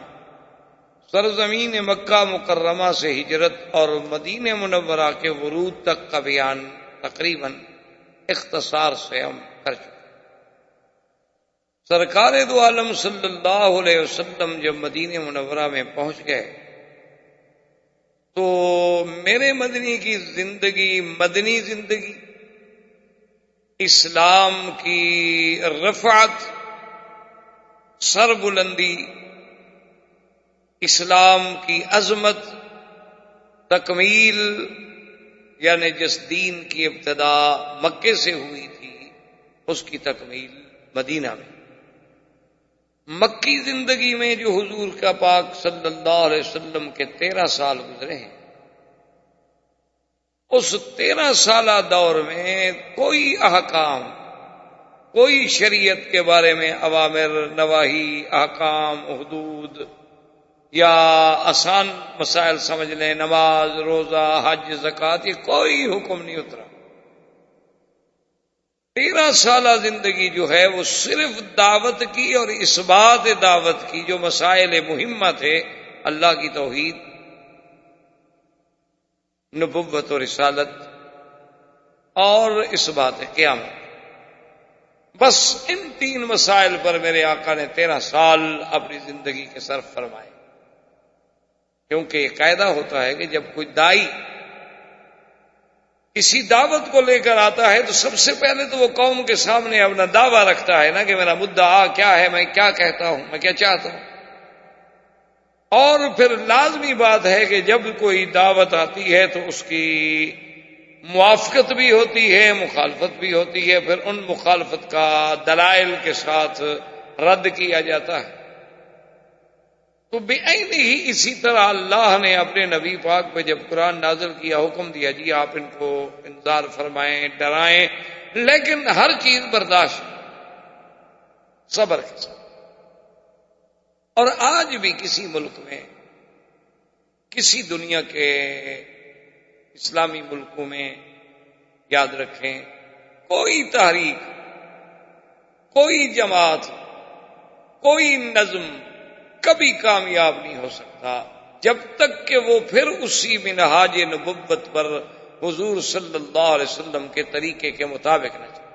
سرزمین مکہ مکرمہ سے ہجرت اور مدینہ منورہ کے ورود تک کا بیان تقریباً اختصار سے ہم کر چکے۔ سرکار دو عالم صلی اللہ علیہ وسلم جب مدینہ منورہ میں پہنچ گئے تو میرے مدنی کی زندگی، مدنی زندگی، اسلام کی رفعت، سر بلندی، اسلام کی عظمت، تکمیل، یعنی جس دین کی ابتدا مکے سے ہوئی تھی اس کی تکمیل مدینہ میں۔ مکی زندگی میں جو حضور کا پاک صلی اللہ علیہ وسلم کے 13 سال گزرے ہیں، اس 13 سالہ دور میں کوئی احکام، کوئی شریعت کے بارے میں اوامر، نواہی، احکام، حدود یا آسان مسائل سمجھ لیں، نماز، روزہ، حج، زکوٰۃ، یہ کوئی حکم نہیں اترا۔ 13 سالہ زندگی جو ہے وہ صرف دعوت کی اور اثبات دعوت کی، جو مسائل مہمہ تھے، اللہ کی توحید، نبوت و رسالت اور اثبات قیامت، بس ان 3 مسائل پر میرے آقا نے 13 سال اپنی زندگی کے صرف فرمائے۔ کیونکہ یہ قاعدہ ہوتا ہے کہ جب کوئی دائی کسی دعوت کو لے کر آتا ہے تو سب سے پہلے تو وہ قوم کے سامنے اپنا دعویٰ رکھتا ہے نا کہ میرا مدعا کیا ہے، میں کیا کہتا ہوں، میں کیا چاہتا ہوں۔ اور پھر لازمی بات ہے کہ جب کوئی دعوت آتی ہے تو اس کی موافقت بھی ہوتی ہے، مخالفت بھی ہوتی ہے، پھر ان مخالفت کا دلائل کے ساتھ رد کیا جاتا ہے۔ تو بعین ہی اسی طرح اللہ نے اپنے نبی پاک پہ جب قرآن نازل کیا، حکم دیا جی آپ ان کو انذار فرمائیں، ڈرائیں، لیکن ہر چیز برداشت، صبر کے ساتھ۔ اور آج بھی کسی ملک میں، کسی دنیا کے اسلامی ملکوں میں، یاد رکھیں، کوئی تحریک، کوئی جماعت، کوئی نظم کبھی کامیاب نہیں ہو سکتا جب تک کہ وہ پھر اسی منہاج نبوت پر حضور صلی اللہ علیہ وسلم کے طریقے کے مطابق نہ چلے۔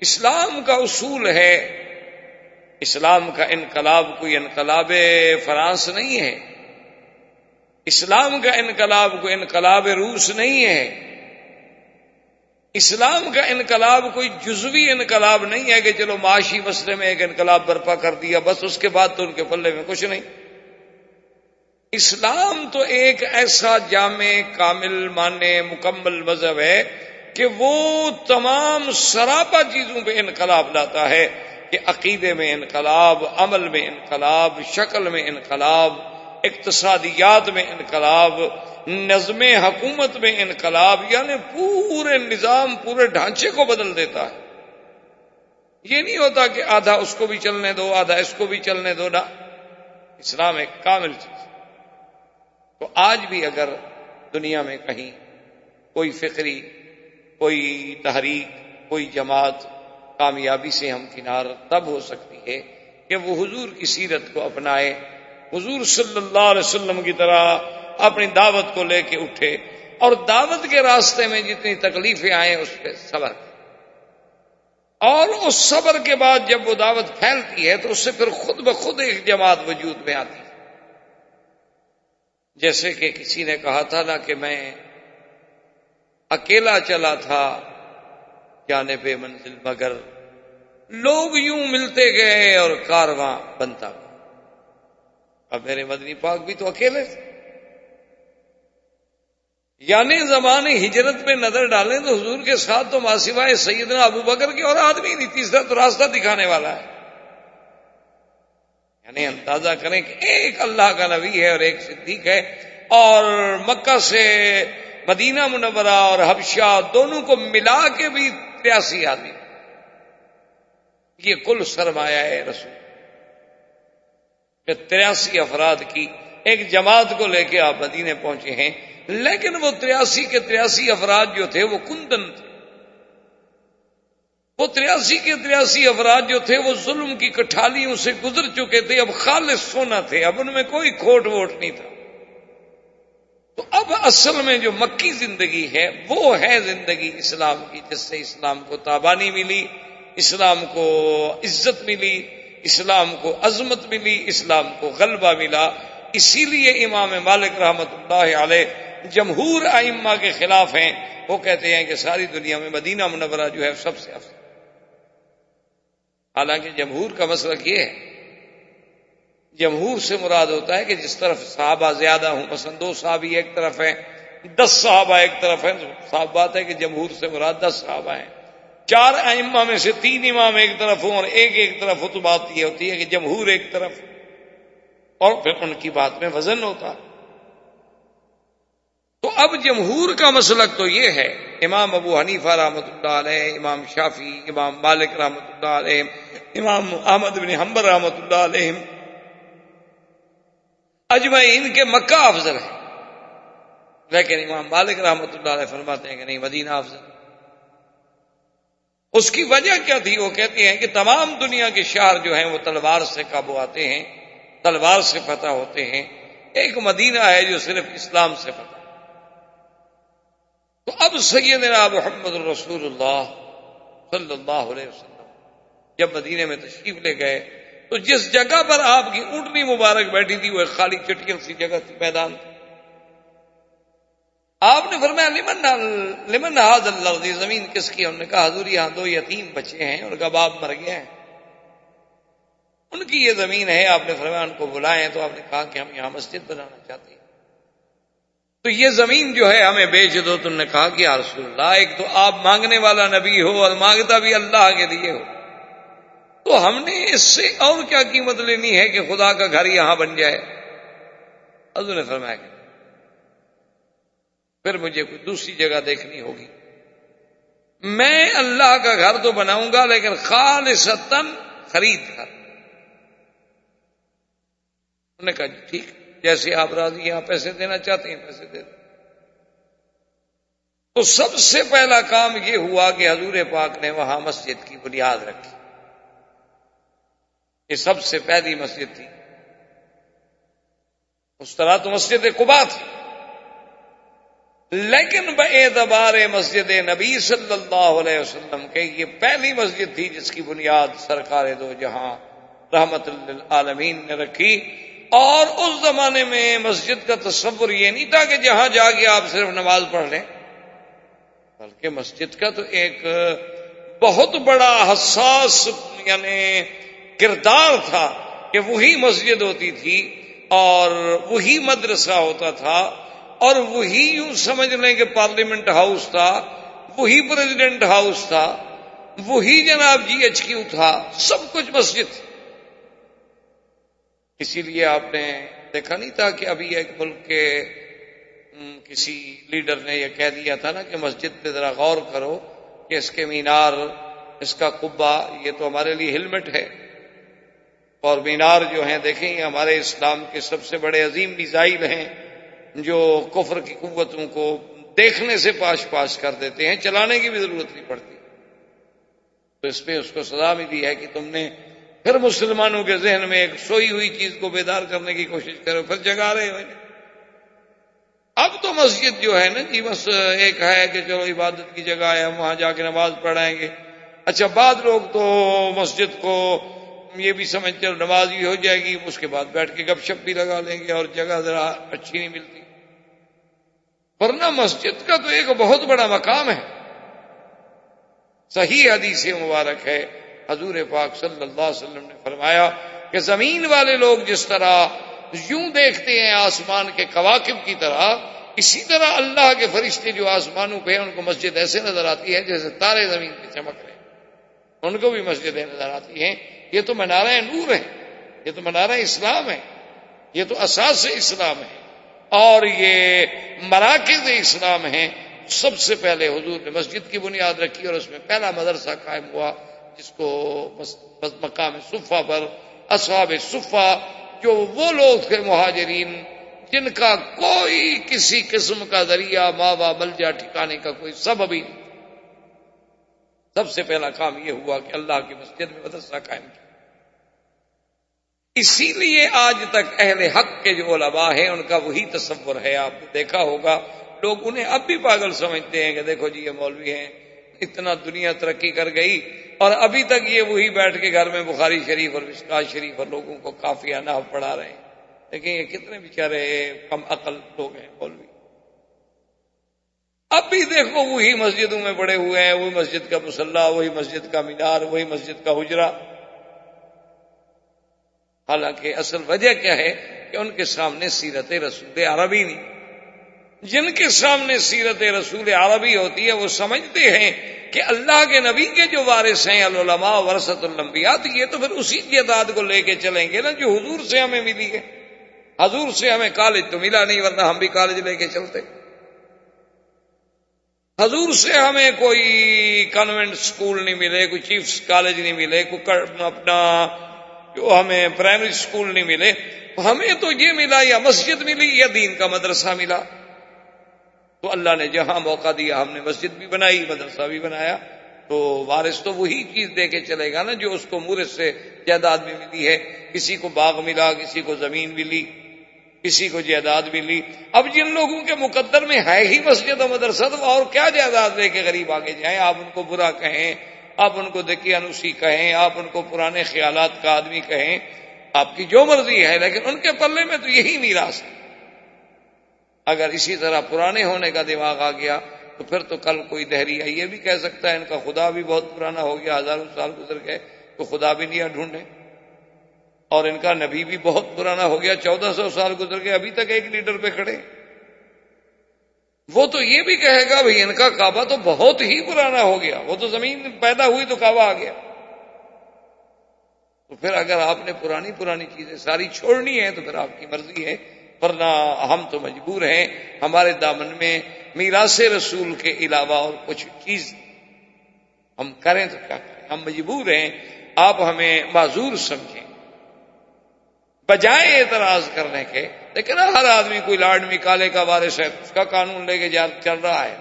اسلام کا اصول ہے، اسلام کا انقلاب کوئی انقلاب فرانس نہیں ہے، اسلام کا انقلاب کوئی انقلاب روس نہیں ہے، اسلام کا انقلاب کوئی جزوی انقلاب نہیں ہے کہ چلو معاشی مسئلے میں ایک انقلاب برپا کر دیا بس، اس کے بعد تو ان کے پلے میں کچھ نہیں۔ اسلام تو ایک ایسا جامع، کامل، مانے، مکمل مذہب ہے کہ وہ تمام سراپا چیزوں پہ انقلاب لاتا ہے، کہ عقیدے میں انقلاب، عمل میں انقلاب، شکل میں انقلاب، اقتصادیات میں انقلاب، نظم حکومت میں انقلاب، یعنی پورے نظام، پورے ڈھانچے کو بدل دیتا ہے۔ یہ نہیں ہوتا کہ آدھا اس کو بھی چلنے دو، آدھا اس کو بھی چلنے دو، نہ، اسلام ایک کامل چیز۔ تو آج بھی اگر دنیا میں کہیں کوئی فکری، کوئی تحریک، کوئی جماعت کامیابی سے ہمکنار تب ہو سکتی ہے کہ وہ حضور کی سیرت کو اپنائے، حضور صلی اللہ علیہ وسلم کی طرح اپنی دعوت کو لے کے اٹھے، اور دعوت کے راستے میں جتنی تکلیفیں آئیں اس پہ صبر کرے، اور اس صبر کے بعد جب وہ دعوت پھیلتی ہے تو اس سے پھر خود بخود ایک جماعت وجود میں آتی ہے۔ جیسے کہ کسی نے کہا تھا نا کہ میں اکیلا چلا تھا جانب منزل، مگر لوگ یوں ملتے گئے اور کارواں بنتا گیا۔ اب میرے مدنی پاک بھی تو اکیلے تھے، یعنی زمانے ہجرت پہ نظر ڈالیں تو حضور کے ساتھ تو ماسوائے سیدنا ابو بکر کی اور آدمی نہیں، تیسرا تو راستہ دکھانے والا ہے۔ یعنی اندازہ کریں کہ ایک اللہ کا نبی ہے اور ایک صدیق ہے، اور مکہ سے مدینہ منورہ اور حبشہ دونوں کو ملا کے بھی 83 آدمی، یہ کل سرمایہ ہے رسول، کہ 83 افراد کی ایک جماعت کو لے کے آپ مدینے پہنچے ہیں۔ لیکن وہ 83 کے 83 افراد جو تھے وہ کندن تھے، وہ 83 کے 83 افراد جو تھے وہ ظلم کی کٹھالیوں سے گزر چکے تھے، اب خالص سونا تھے، اب ان میں کوئی کھوٹ ووٹ نہیں تھا۔ تو اب اصل میں جو مکی زندگی ہے وہ ہے زندگی اسلام کی، جس سے اسلام کو تابانی ملی، اسلام کو عزت ملی، اسلام کو عظمت ملی، اسلام کو غلبہ ملا۔ اسی لیے امام مالک رحمۃ اللہ علیہ جمہور ائمہ کے خلاف ہیں، وہ کہتے ہیں کہ ساری دنیا میں مدینہ منورہ جو ہے سب سے افضل۔ حالانکہ جمہور کا مسلک یہ ہے، جمہور سے مراد ہوتا ہے کہ جس طرف صحابہ زیادہ ہوں، مثلا 2 صحابی ایک طرف ہیں، 10 صحابہ ایک طرف ہیں، صاف بات ہے کہ جمہور سے مراد 10 صحابہ ہیں۔ 4 ائمہ میں سے 3 امام ایک طرف ہوں اور ایک طرف ہو، تو بات یہ ہوتی ہے کہ جمہور ایک طرف، اور پھر ان کی بات میں وزن ہوتا ہے۔ تو اب جمہور کا مسلک تو یہ ہے، امام ابو حنیفہ رحمۃ اللہ علیہ، امام شافعی، امام مالک رحمۃ اللہ علیہ، امام احمد بن حنبل رحمۃ اللہ علیہ، اجمعین کے مکہ افضل ہے، لیکن امام مالک رحمۃ اللہ علیہ فرماتے ہیں کہ نہیں، مدینہ افضل۔ اس کی وجہ کیا تھی؟ وہ کہتے ہیں کہ تمام دنیا کے شہر جو ہیں وہ تلوار سے قابو آتے ہیں، تلوار سے فتح ہوتے ہیں، ایک مدینہ ہے جو صرف اسلام سے فتح۔ تو اب سیدنا محمد رسول اللہ صلی اللہ علیہ وسلم جب مدینے میں تشریف لے گئے تو جس جگہ پر آپ کی اونٹنی مبارک بیٹھی تھی وہ ایک خالی چٹیل سی جگہ تھی، میدان تھا۔ آپ نے فرمایا لمن ھذا الارض، یہ زمین کس کی؟ ہم نے کہا حضور یہاں 2 یتیم بچے ہیں، ان کا باپ مر گیا ہے، ان کی یہ زمین ہے۔ آپ نے فرمایا ان کو بلائیں، تو آپ نے کہا کہ ہم یہاں مسجد بنانا چاہتے ہیں، تو یہ زمین جو ہے ہمیں بیچ دو۔ تم نے کہا کہ یا رسول اللہ، ایک تو آپ مانگنے والا نبی ہو اور مانگتا بھی اللہ کے لیے ہو، تو ہم نے اس سے اور کیا قیمت لینی ہے کہ خدا کا گھر یہاں بن جائے؟ حضور نے فرمایا کہ پھر مجھے کوئی دوسری جگہ دیکھنی ہوگی، میں اللہ کا گھر تو بناؤں گا لیکن خالصتاً خرید کر، انہوں نے کہا جی ٹھیک، جیسے آپ راضی ہیں، آپ پیسے دینا چاہتے ہیں پیسے دے دیں۔ تو سب سے پہلا کام یہ ہوا کہ حضور پاک نے وہاں مسجد کی بنیاد رکھی۔ یہ سب سے پہلی مسجد تھی۔ اس طرح تو مسجد قباء تھی، لیکن باعتبار مسجد نبی صلی اللہ علیہ وسلم کے یہ پہلی مسجد تھی جس کی بنیاد سرکار دو جہاں رحمت للعالمین نے رکھی۔ اور اس زمانے میں مسجد کا تصور یہ نہیں تھا کہ جہاں جا کے آپ صرف نماز پڑھ لیں، بلکہ مسجد کا تو ایک بہت بڑا حساس یعنی کردار تھا کہ وہی مسجد ہوتی تھی اور وہی مدرسہ ہوتا تھا اور وہی یوں سمجھ لیں کہ پارلیمنٹ ہاؤس تھا، وہی پریزیڈنٹ ہاؤس تھا، وہی جناب GHQ تھا، سب کچھ مسجد تھی۔ اسی لیے آپ نے دیکھا نہیں تھا کہ ابھی ایک ملک کے کسی لیڈر نے یہ کہہ دیا تھا نا کہ مسجد پہ ذرا غور کرو کہ اس کے مینار، اس کا قبہ، یہ تو ہمارے لیے ہیلمٹ ہے، اور مینار جو ہیں دیکھیں یہ ہمارے اسلام کے سب سے بڑے عظیم میزائل ہیں جو کفر کی قوتوں کو دیکھنے سے پاش پاش کر دیتے ہیں، چلانے کی بھی ضرورت نہیں پڑتی۔ تو اس پہ اس کو سزا بھی دی ہے کہ تم نے پھر مسلمانوں کے ذہن میں ایک سوئی ہوئی چیز کو بیدار کرنے کی کوشش کرو، پھر جگا رہے ہو۔ اب تو مسجد جو ہے نا جی بس ایک ہے کہ چلو عبادت کی جگہ ہے، ہم وہاں جا کے نماز پڑھائیں گے۔ اچھا بعض لوگ تو مسجد کو یہ بھی سمجھ چل نماز بھی ہو جائے گی، اس کے بعد بیٹھ کے گپ شپ بھی لگا لیں گے اور جگہ ذرا اچھی نہیں ملتی، ورنہ مسجد کا تو ایک بہت بڑا مقام ہے۔ صحیح حدیث مبارک ہے، حضور پاک صلی اللہ علیہ وسلم نے فرمایا کہ زمین والے لوگ جس طرح یوں دیکھتے ہیں آسمان کے کواکب کی طرح، اسی طرح اللہ کے فرشتے جو آسمانوں پہ ہیں ان کو مسجد ایسے نظر آتی ہے جیسے تارے زمین پہ چمک رہے ہیں، ان کو بھی مسجدیں نظر آتی ہیں۔ یہ تو منارہ نور ہے، یہ تو منارہ اسلام ہے، یہ تو اساس اسلام ہے اور یہ مراکز اسلام ہیں۔ سب سے پہلے حضور نے مسجد کی بنیاد رکھی اور اس میں پہلا مدرسہ قائم ہوا جس کو مقام صفہ پر اصحاب صفہ، جو وہ لوگ تھے مہاجرین جن کا کوئی کسی قسم کا ذریعہ ماوا ملجا ٹھکانے کا کوئی سبب ہی نہیں، سب سے پہلا کام یہ ہوا کہ اللہ کی مسجد میں مدرسہ قائم کیا۔ اسی لیے آج تک اہل حق کے جو علماء ہیں ان کا وہی تصور ہے۔ آپ نے دیکھا ہوگا لوگ انہیں اب بھی پاگل سمجھتے ہیں کہ دیکھو جی یہ مولوی ہیں، اتنا دنیا ترقی کر گئی اور ابھی تک یہ وہی بیٹھ کے گھر میں بخاری شریف اور مشکوٰۃ شریف اور لوگوں کو کافی نحو پڑھا رہے ہیں۔ لیکن یہ کتنے بیچارے کم عقل لوگ ہیں مولوی، اب بھی دیکھو وہی مسجدوں میں پڑے ہوئے ہیں، وہی مسجد کا مصلی، وہی مسجد کا مینار، وہی مسجد کا حجرہ۔ حالانکہ اصل وجہ کیا ہے کہ ان کے سامنے سیرت رسول عربی نہیں۔ جن کے سامنے سیرت رسول عربی ہوتی ہے وہ سمجھتے ہیں کہ اللہ کے نبی کے جو وارث ہیں العلماء ورثۃ الانبیاء، یہ تو پھر اسی جائیداد کو لے کے چلیں گے نا جو حضور سے ہمیں ملی ہے۔ حضور سے ہمیں کالج تو ملا نہیں، ورنہ ہم بھی کالج لے کے چلتے۔ حضور سے ہمیں کوئی کانوینٹ سکول نہیں ملے، کوئی چیفز کالج نہیں ملے، کوئی اپنا جو ہمیں پرائمری سکول نہیں ملے، ہمیں تو یہ ملا یا مسجد ملی یا دین کا مدرسہ ملا۔ تو اللہ نے جہاں موقع دیا ہم نے مسجد بھی بنائی، مدرسہ بھی بنایا، تو وارث تو وہی چیز دے کے چلے گا نا جو اس کو مورث سے جائیداد بھی ملی ہے۔ کسی کو باغ ملا، کسی کو زمین ملی، کسی کو جائیداد ملی۔ اب جن لوگوں کے مقدر میں ہے ہی مسجد و مدرسہ تو اور کیا جائیداد لے کے غریب آگے جائیں؟ آپ ان کو برا کہیں، آپ ان کو دقیانوسی کہیں، آپ ان کو پرانے خیالات کا آدمی کہیں، آپ کی جو مرضی ہے، لیکن ان کے پلے میں تو یہی میراث ہے۔ اگر اسی طرح پرانے ہونے کا دماغ آ گیا تو پھر تو کل کوئی دہریہ یہ بھی کہہ سکتا ہے ان کا خدا بھی بہت پرانا ہو گیا، ہزاروں سال گزر گئے تو خدا بھی نہیں ڈھونڈے، اور ان کا نبی بھی بہت پرانا ہو گیا، 1400 سال گزر گئے، ابھی تک ایک لیڈر پہ کھڑے۔ وہ تو یہ بھی کہے گا بھئی ان کا کعبہ تو بہت ہی پرانا ہو گیا، وہ تو زمین پیدا ہوئی تو کعبہ آ گیا۔ تو پھر اگر آپ نے پرانی چیزیں ساری چھوڑنی ہے تو پھر آپ کی مرضی ہے، ورنہ ہم تو مجبور ہیں، ہمارے دامن میں میراث رسول کے علاوہ اور کچھ چیز ہم کریں تو کیا کریں، ہم مجبور ہیں، آپ ہمیں معذور سمجھیں۔ بجائے اعتراض کرنے کے. لیکن ہر آدمی کوئی لاڈمی کالے کا وارث ہے، اس کا قانون لے کے چل رہا ہے.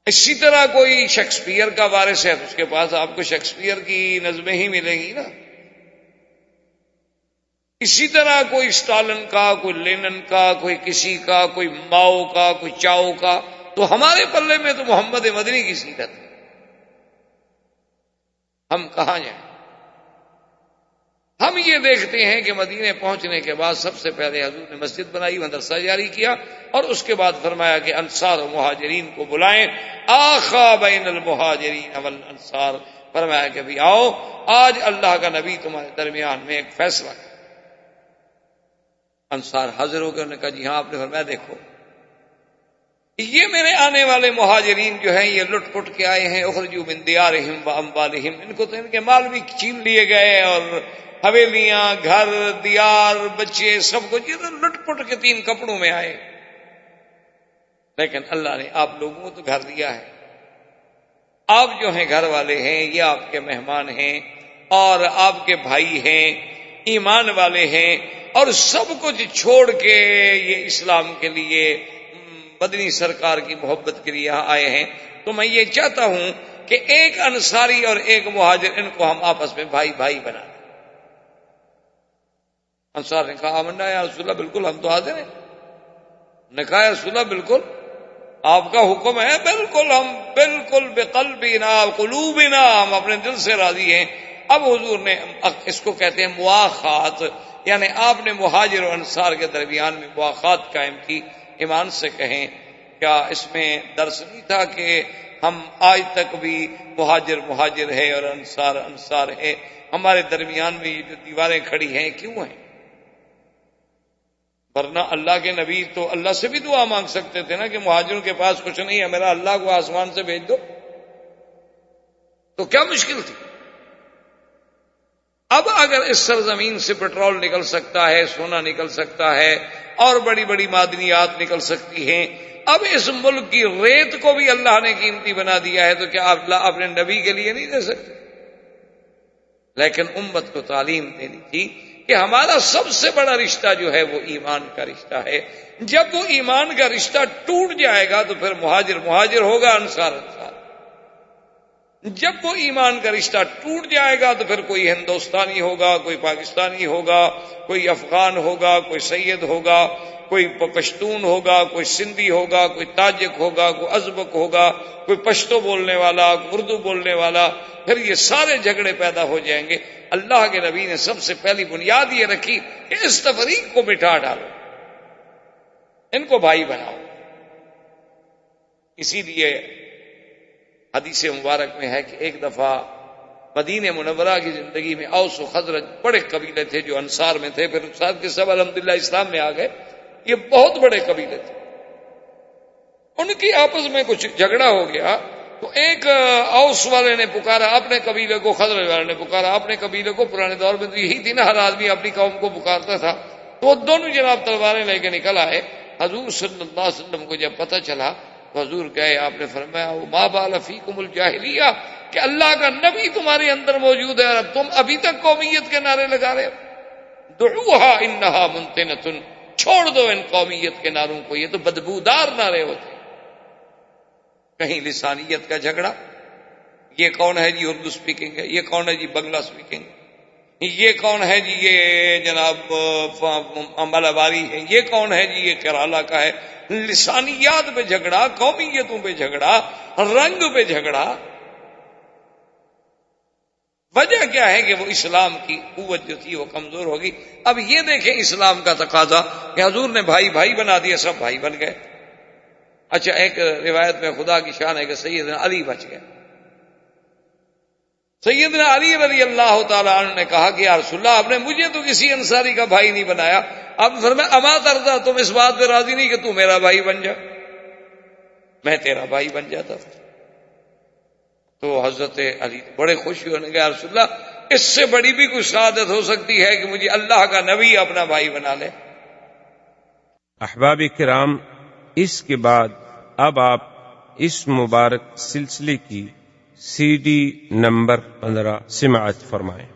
اسی طرح کوئی شیکسپیئر کا وارث ہے تو اس کے پاس آپ کو شیکسپیئر کی نظمیں ہی ملیں گی نا. اسی طرح کوئی اسٹالن کا، کوئی لینن کا، کوئی کسی کا، کوئی ماؤ کا، کوئی چاؤ کا. تو ہمارے پلے میں تو محمد مدنی کی سیرت ہے. ہم کہاں جائیں؟ ہم یہ دیکھتے ہیں کہ مدینے پہنچنے کے بعد سب سے پہلے حضور نے مسجد بنائی، مدرسہ جاری کیا، اور اس کے بعد فرمایا کہ انصار و مہاجرین کو بلائیں. آخا بین المہاجرین والانصار، فرمایا کہ بھی آؤ، آج اللہ کا نبی تمہارے درمیان میں ایک فیصلہ کر. انصار حاضر ہو گئے، انہوں نے کہا جی ہاں. آپ نے فرمایا دیکھو یہ میرے آنے والے مہاجرین جو ہیں یہ لٹ پٹ کے آئے ہیں، اخرجوا من دیارہم واموالہم، ان کو تو ان کے مال بھی چھین لیے گئے، اور حویلیاں، گھر، دیار، بچے، سب کچھ، یہ تو لٹ پٹ کے 3 کپڑوں میں آئے. لیکن اللہ نے آپ لوگوں کو تو گھر دیا ہے. آپ جو ہیں گھر والے ہیں، یہ آپ کے مہمان ہیں اور آپ کے بھائی ہیں، ایمان والے ہیں، اور سب کچھ چھوڑ کے یہ اسلام کے لیے، مدنی سرکار کی محبت کے لیے یہاں آئے ہیں. تو میں یہ چاہتا ہوں کہ ایک انصاری اور ایک مہاجر، ان کو ہم آپس میں بھائی بھائی بنا دیں. انصار نے کہا آمنا یا رسول اللہ، بالکل ہم تو حاضر ہیں. نے کہا یا رسول اللہ بالکل آپ کا حکم ہے، بالکل ہم بالکل بقلبنا قلوبنا، ہم اپنے دل سے راضی ہیں. اب حضور نے اس کو کہتے ہیں مواخات، یعنی آپ نے مہاجر و انصار کے درمیان میں مواخات قائم کی. ایمان سے کہیں کیا اس میں درس نہیں تھا کہ ہم آج تک بھی مہاجر مہاجر ہے اور انصار انصار ہے؟ ہمارے درمیان میں یہ جو دیواریں کھڑی ہیں کیوں ہیں؟ ورنہ اللہ کے نبی تو اللہ سے بھی دعا مانگ سکتے تھے نا کہ مہاجروں کے پاس کچھ نہیں ہے، میرا اللہ کو آسمان سے بھیج دو. تو کیا مشکل تھی؟ اب اگر اس سرزمین سے پیٹرول نکل سکتا ہے، سونا نکل سکتا ہے، اور بڑی بڑی معدنیات نکل سکتی ہیں، اب اس ملک کی ریت کو بھی اللہ نے قیمتی بنا دیا ہے، تو کیا اللہ اپنے نبی کے لیے نہیں دے سکتے؟ لیکن امت کو تعلیم دینی تھی کہ ہمارا سب سے بڑا رشتہ جو ہے وہ ایمان کا رشتہ ہے. جب وہ ایمان کا رشتہ ٹوٹ جائے گا تو پھر مہاجر مہاجر ہوگا، انصار انصار. جب وہ ایمان کا رشتہ ٹوٹ جائے گا تو پھر کوئی ہندوستانی ہوگا، کوئی پاکستانی ہوگا، کوئی افغان ہوگا، کوئی سید ہوگا، کوئی پشتون ہوگا، کوئی سندھی ہوگا، کوئی تاجک ہوگا، کوئی ازبک ہوگا، کوئی پشتو بولنے والا، اردو بولنے والا. پھر یہ سارے جھگڑے پیدا ہو جائیں گے. اللہ کے نبی نے سب سے پہلی بنیاد یہ رکھی کہ اس تفریق کو مٹا ڈالو، ان کو بھائی بناؤ. اسی لیے حدیث مبارک میں ہے کہ ایک دفعہ مدینہ منورہ کی زندگی میں اوس و خزرج بڑے قبیلے تھے جو انصار میں تھے، پھر ساتھ کے سب الحمدللہ اسلام میں آ گئے. یہ بہت بڑے قبیلے تھے، ان کی آپس میں کچھ جھگڑا ہو گیا. تو ایک اوس والے نے پکارا اپنے قبیلے کو، خزرج والے نے پکارا اپنے قبیلے کو. پرانے دور میں تو یہی تھی نا، ہر آدمی اپنی قوم کو پکارتا تھا. تو وہ دونوں جناب تلواریں لے کے نکل آئے. حضور صلی اللہ علیہ وسلم کو جب پتہ چلا تو حضور گئے، آپ نے فرمایا ما بال فیکم الجاہلیہ، کہ اللہ کا نبی تمہارے اندر موجود ہے اور تم ابھی تک قومیت کے نعرے لگا رہے ہو. دعوہا انہا منتنۃ، چھوڑ دو ان قومیت کے نعروں کو، یہ تو بدبودار نعرے ہوتے. کہیں لسانیت کا جھگڑا، یہ کون ہے جی اردو سپیکنگ ہے، یہ کون ہے جی بنگلہ سپیکنگ، یہ کون ہے جی یہ جناب مالاباری ہے، یہ کون ہے جی یہ کیرالہ کا ہے. لسانیات پہ جھگڑا، قومیتوں پہ جھگڑا، رنگ پہ جھگڑا. وجہ کیا ہے کہ وہ اسلام کی قوت جو تھی وہ کمزور ہوگی. اب یہ دیکھیں اسلام کا تقاضا کہ حضور نے بھائی بھائی بنا دیا، سب بھائی بن گئے. اچھا ایک روایت میں خدا کی شان ہے کہ سیدنا علی بچ گئے. سیدنا علی رضی اللہ تعالی عنہ نے کہا کہ یا رسول اللہ آپ نے مجھے تو کسی انصاری کا بھائی نہیں بنایا. اب فرمایا اما ترضا، تم اس بات پہ راضی نہیں کہ تو میرا بھائی بن جا، میں تیرا بھائی بن جاتا. تو حضرت علی بڑے خوش ہوئے، نے کہا یا رسول اللہ اس سے بڑی بھی کوئی سعادت ہو سکتی ہے کہ مجھے اللہ کا نبی اپنا بھائی بنا لے. احباب کرام، اس کے بعد اب آپ اس مبارک سلسلے کی CD نمبر 15 سماعت فرمائیں.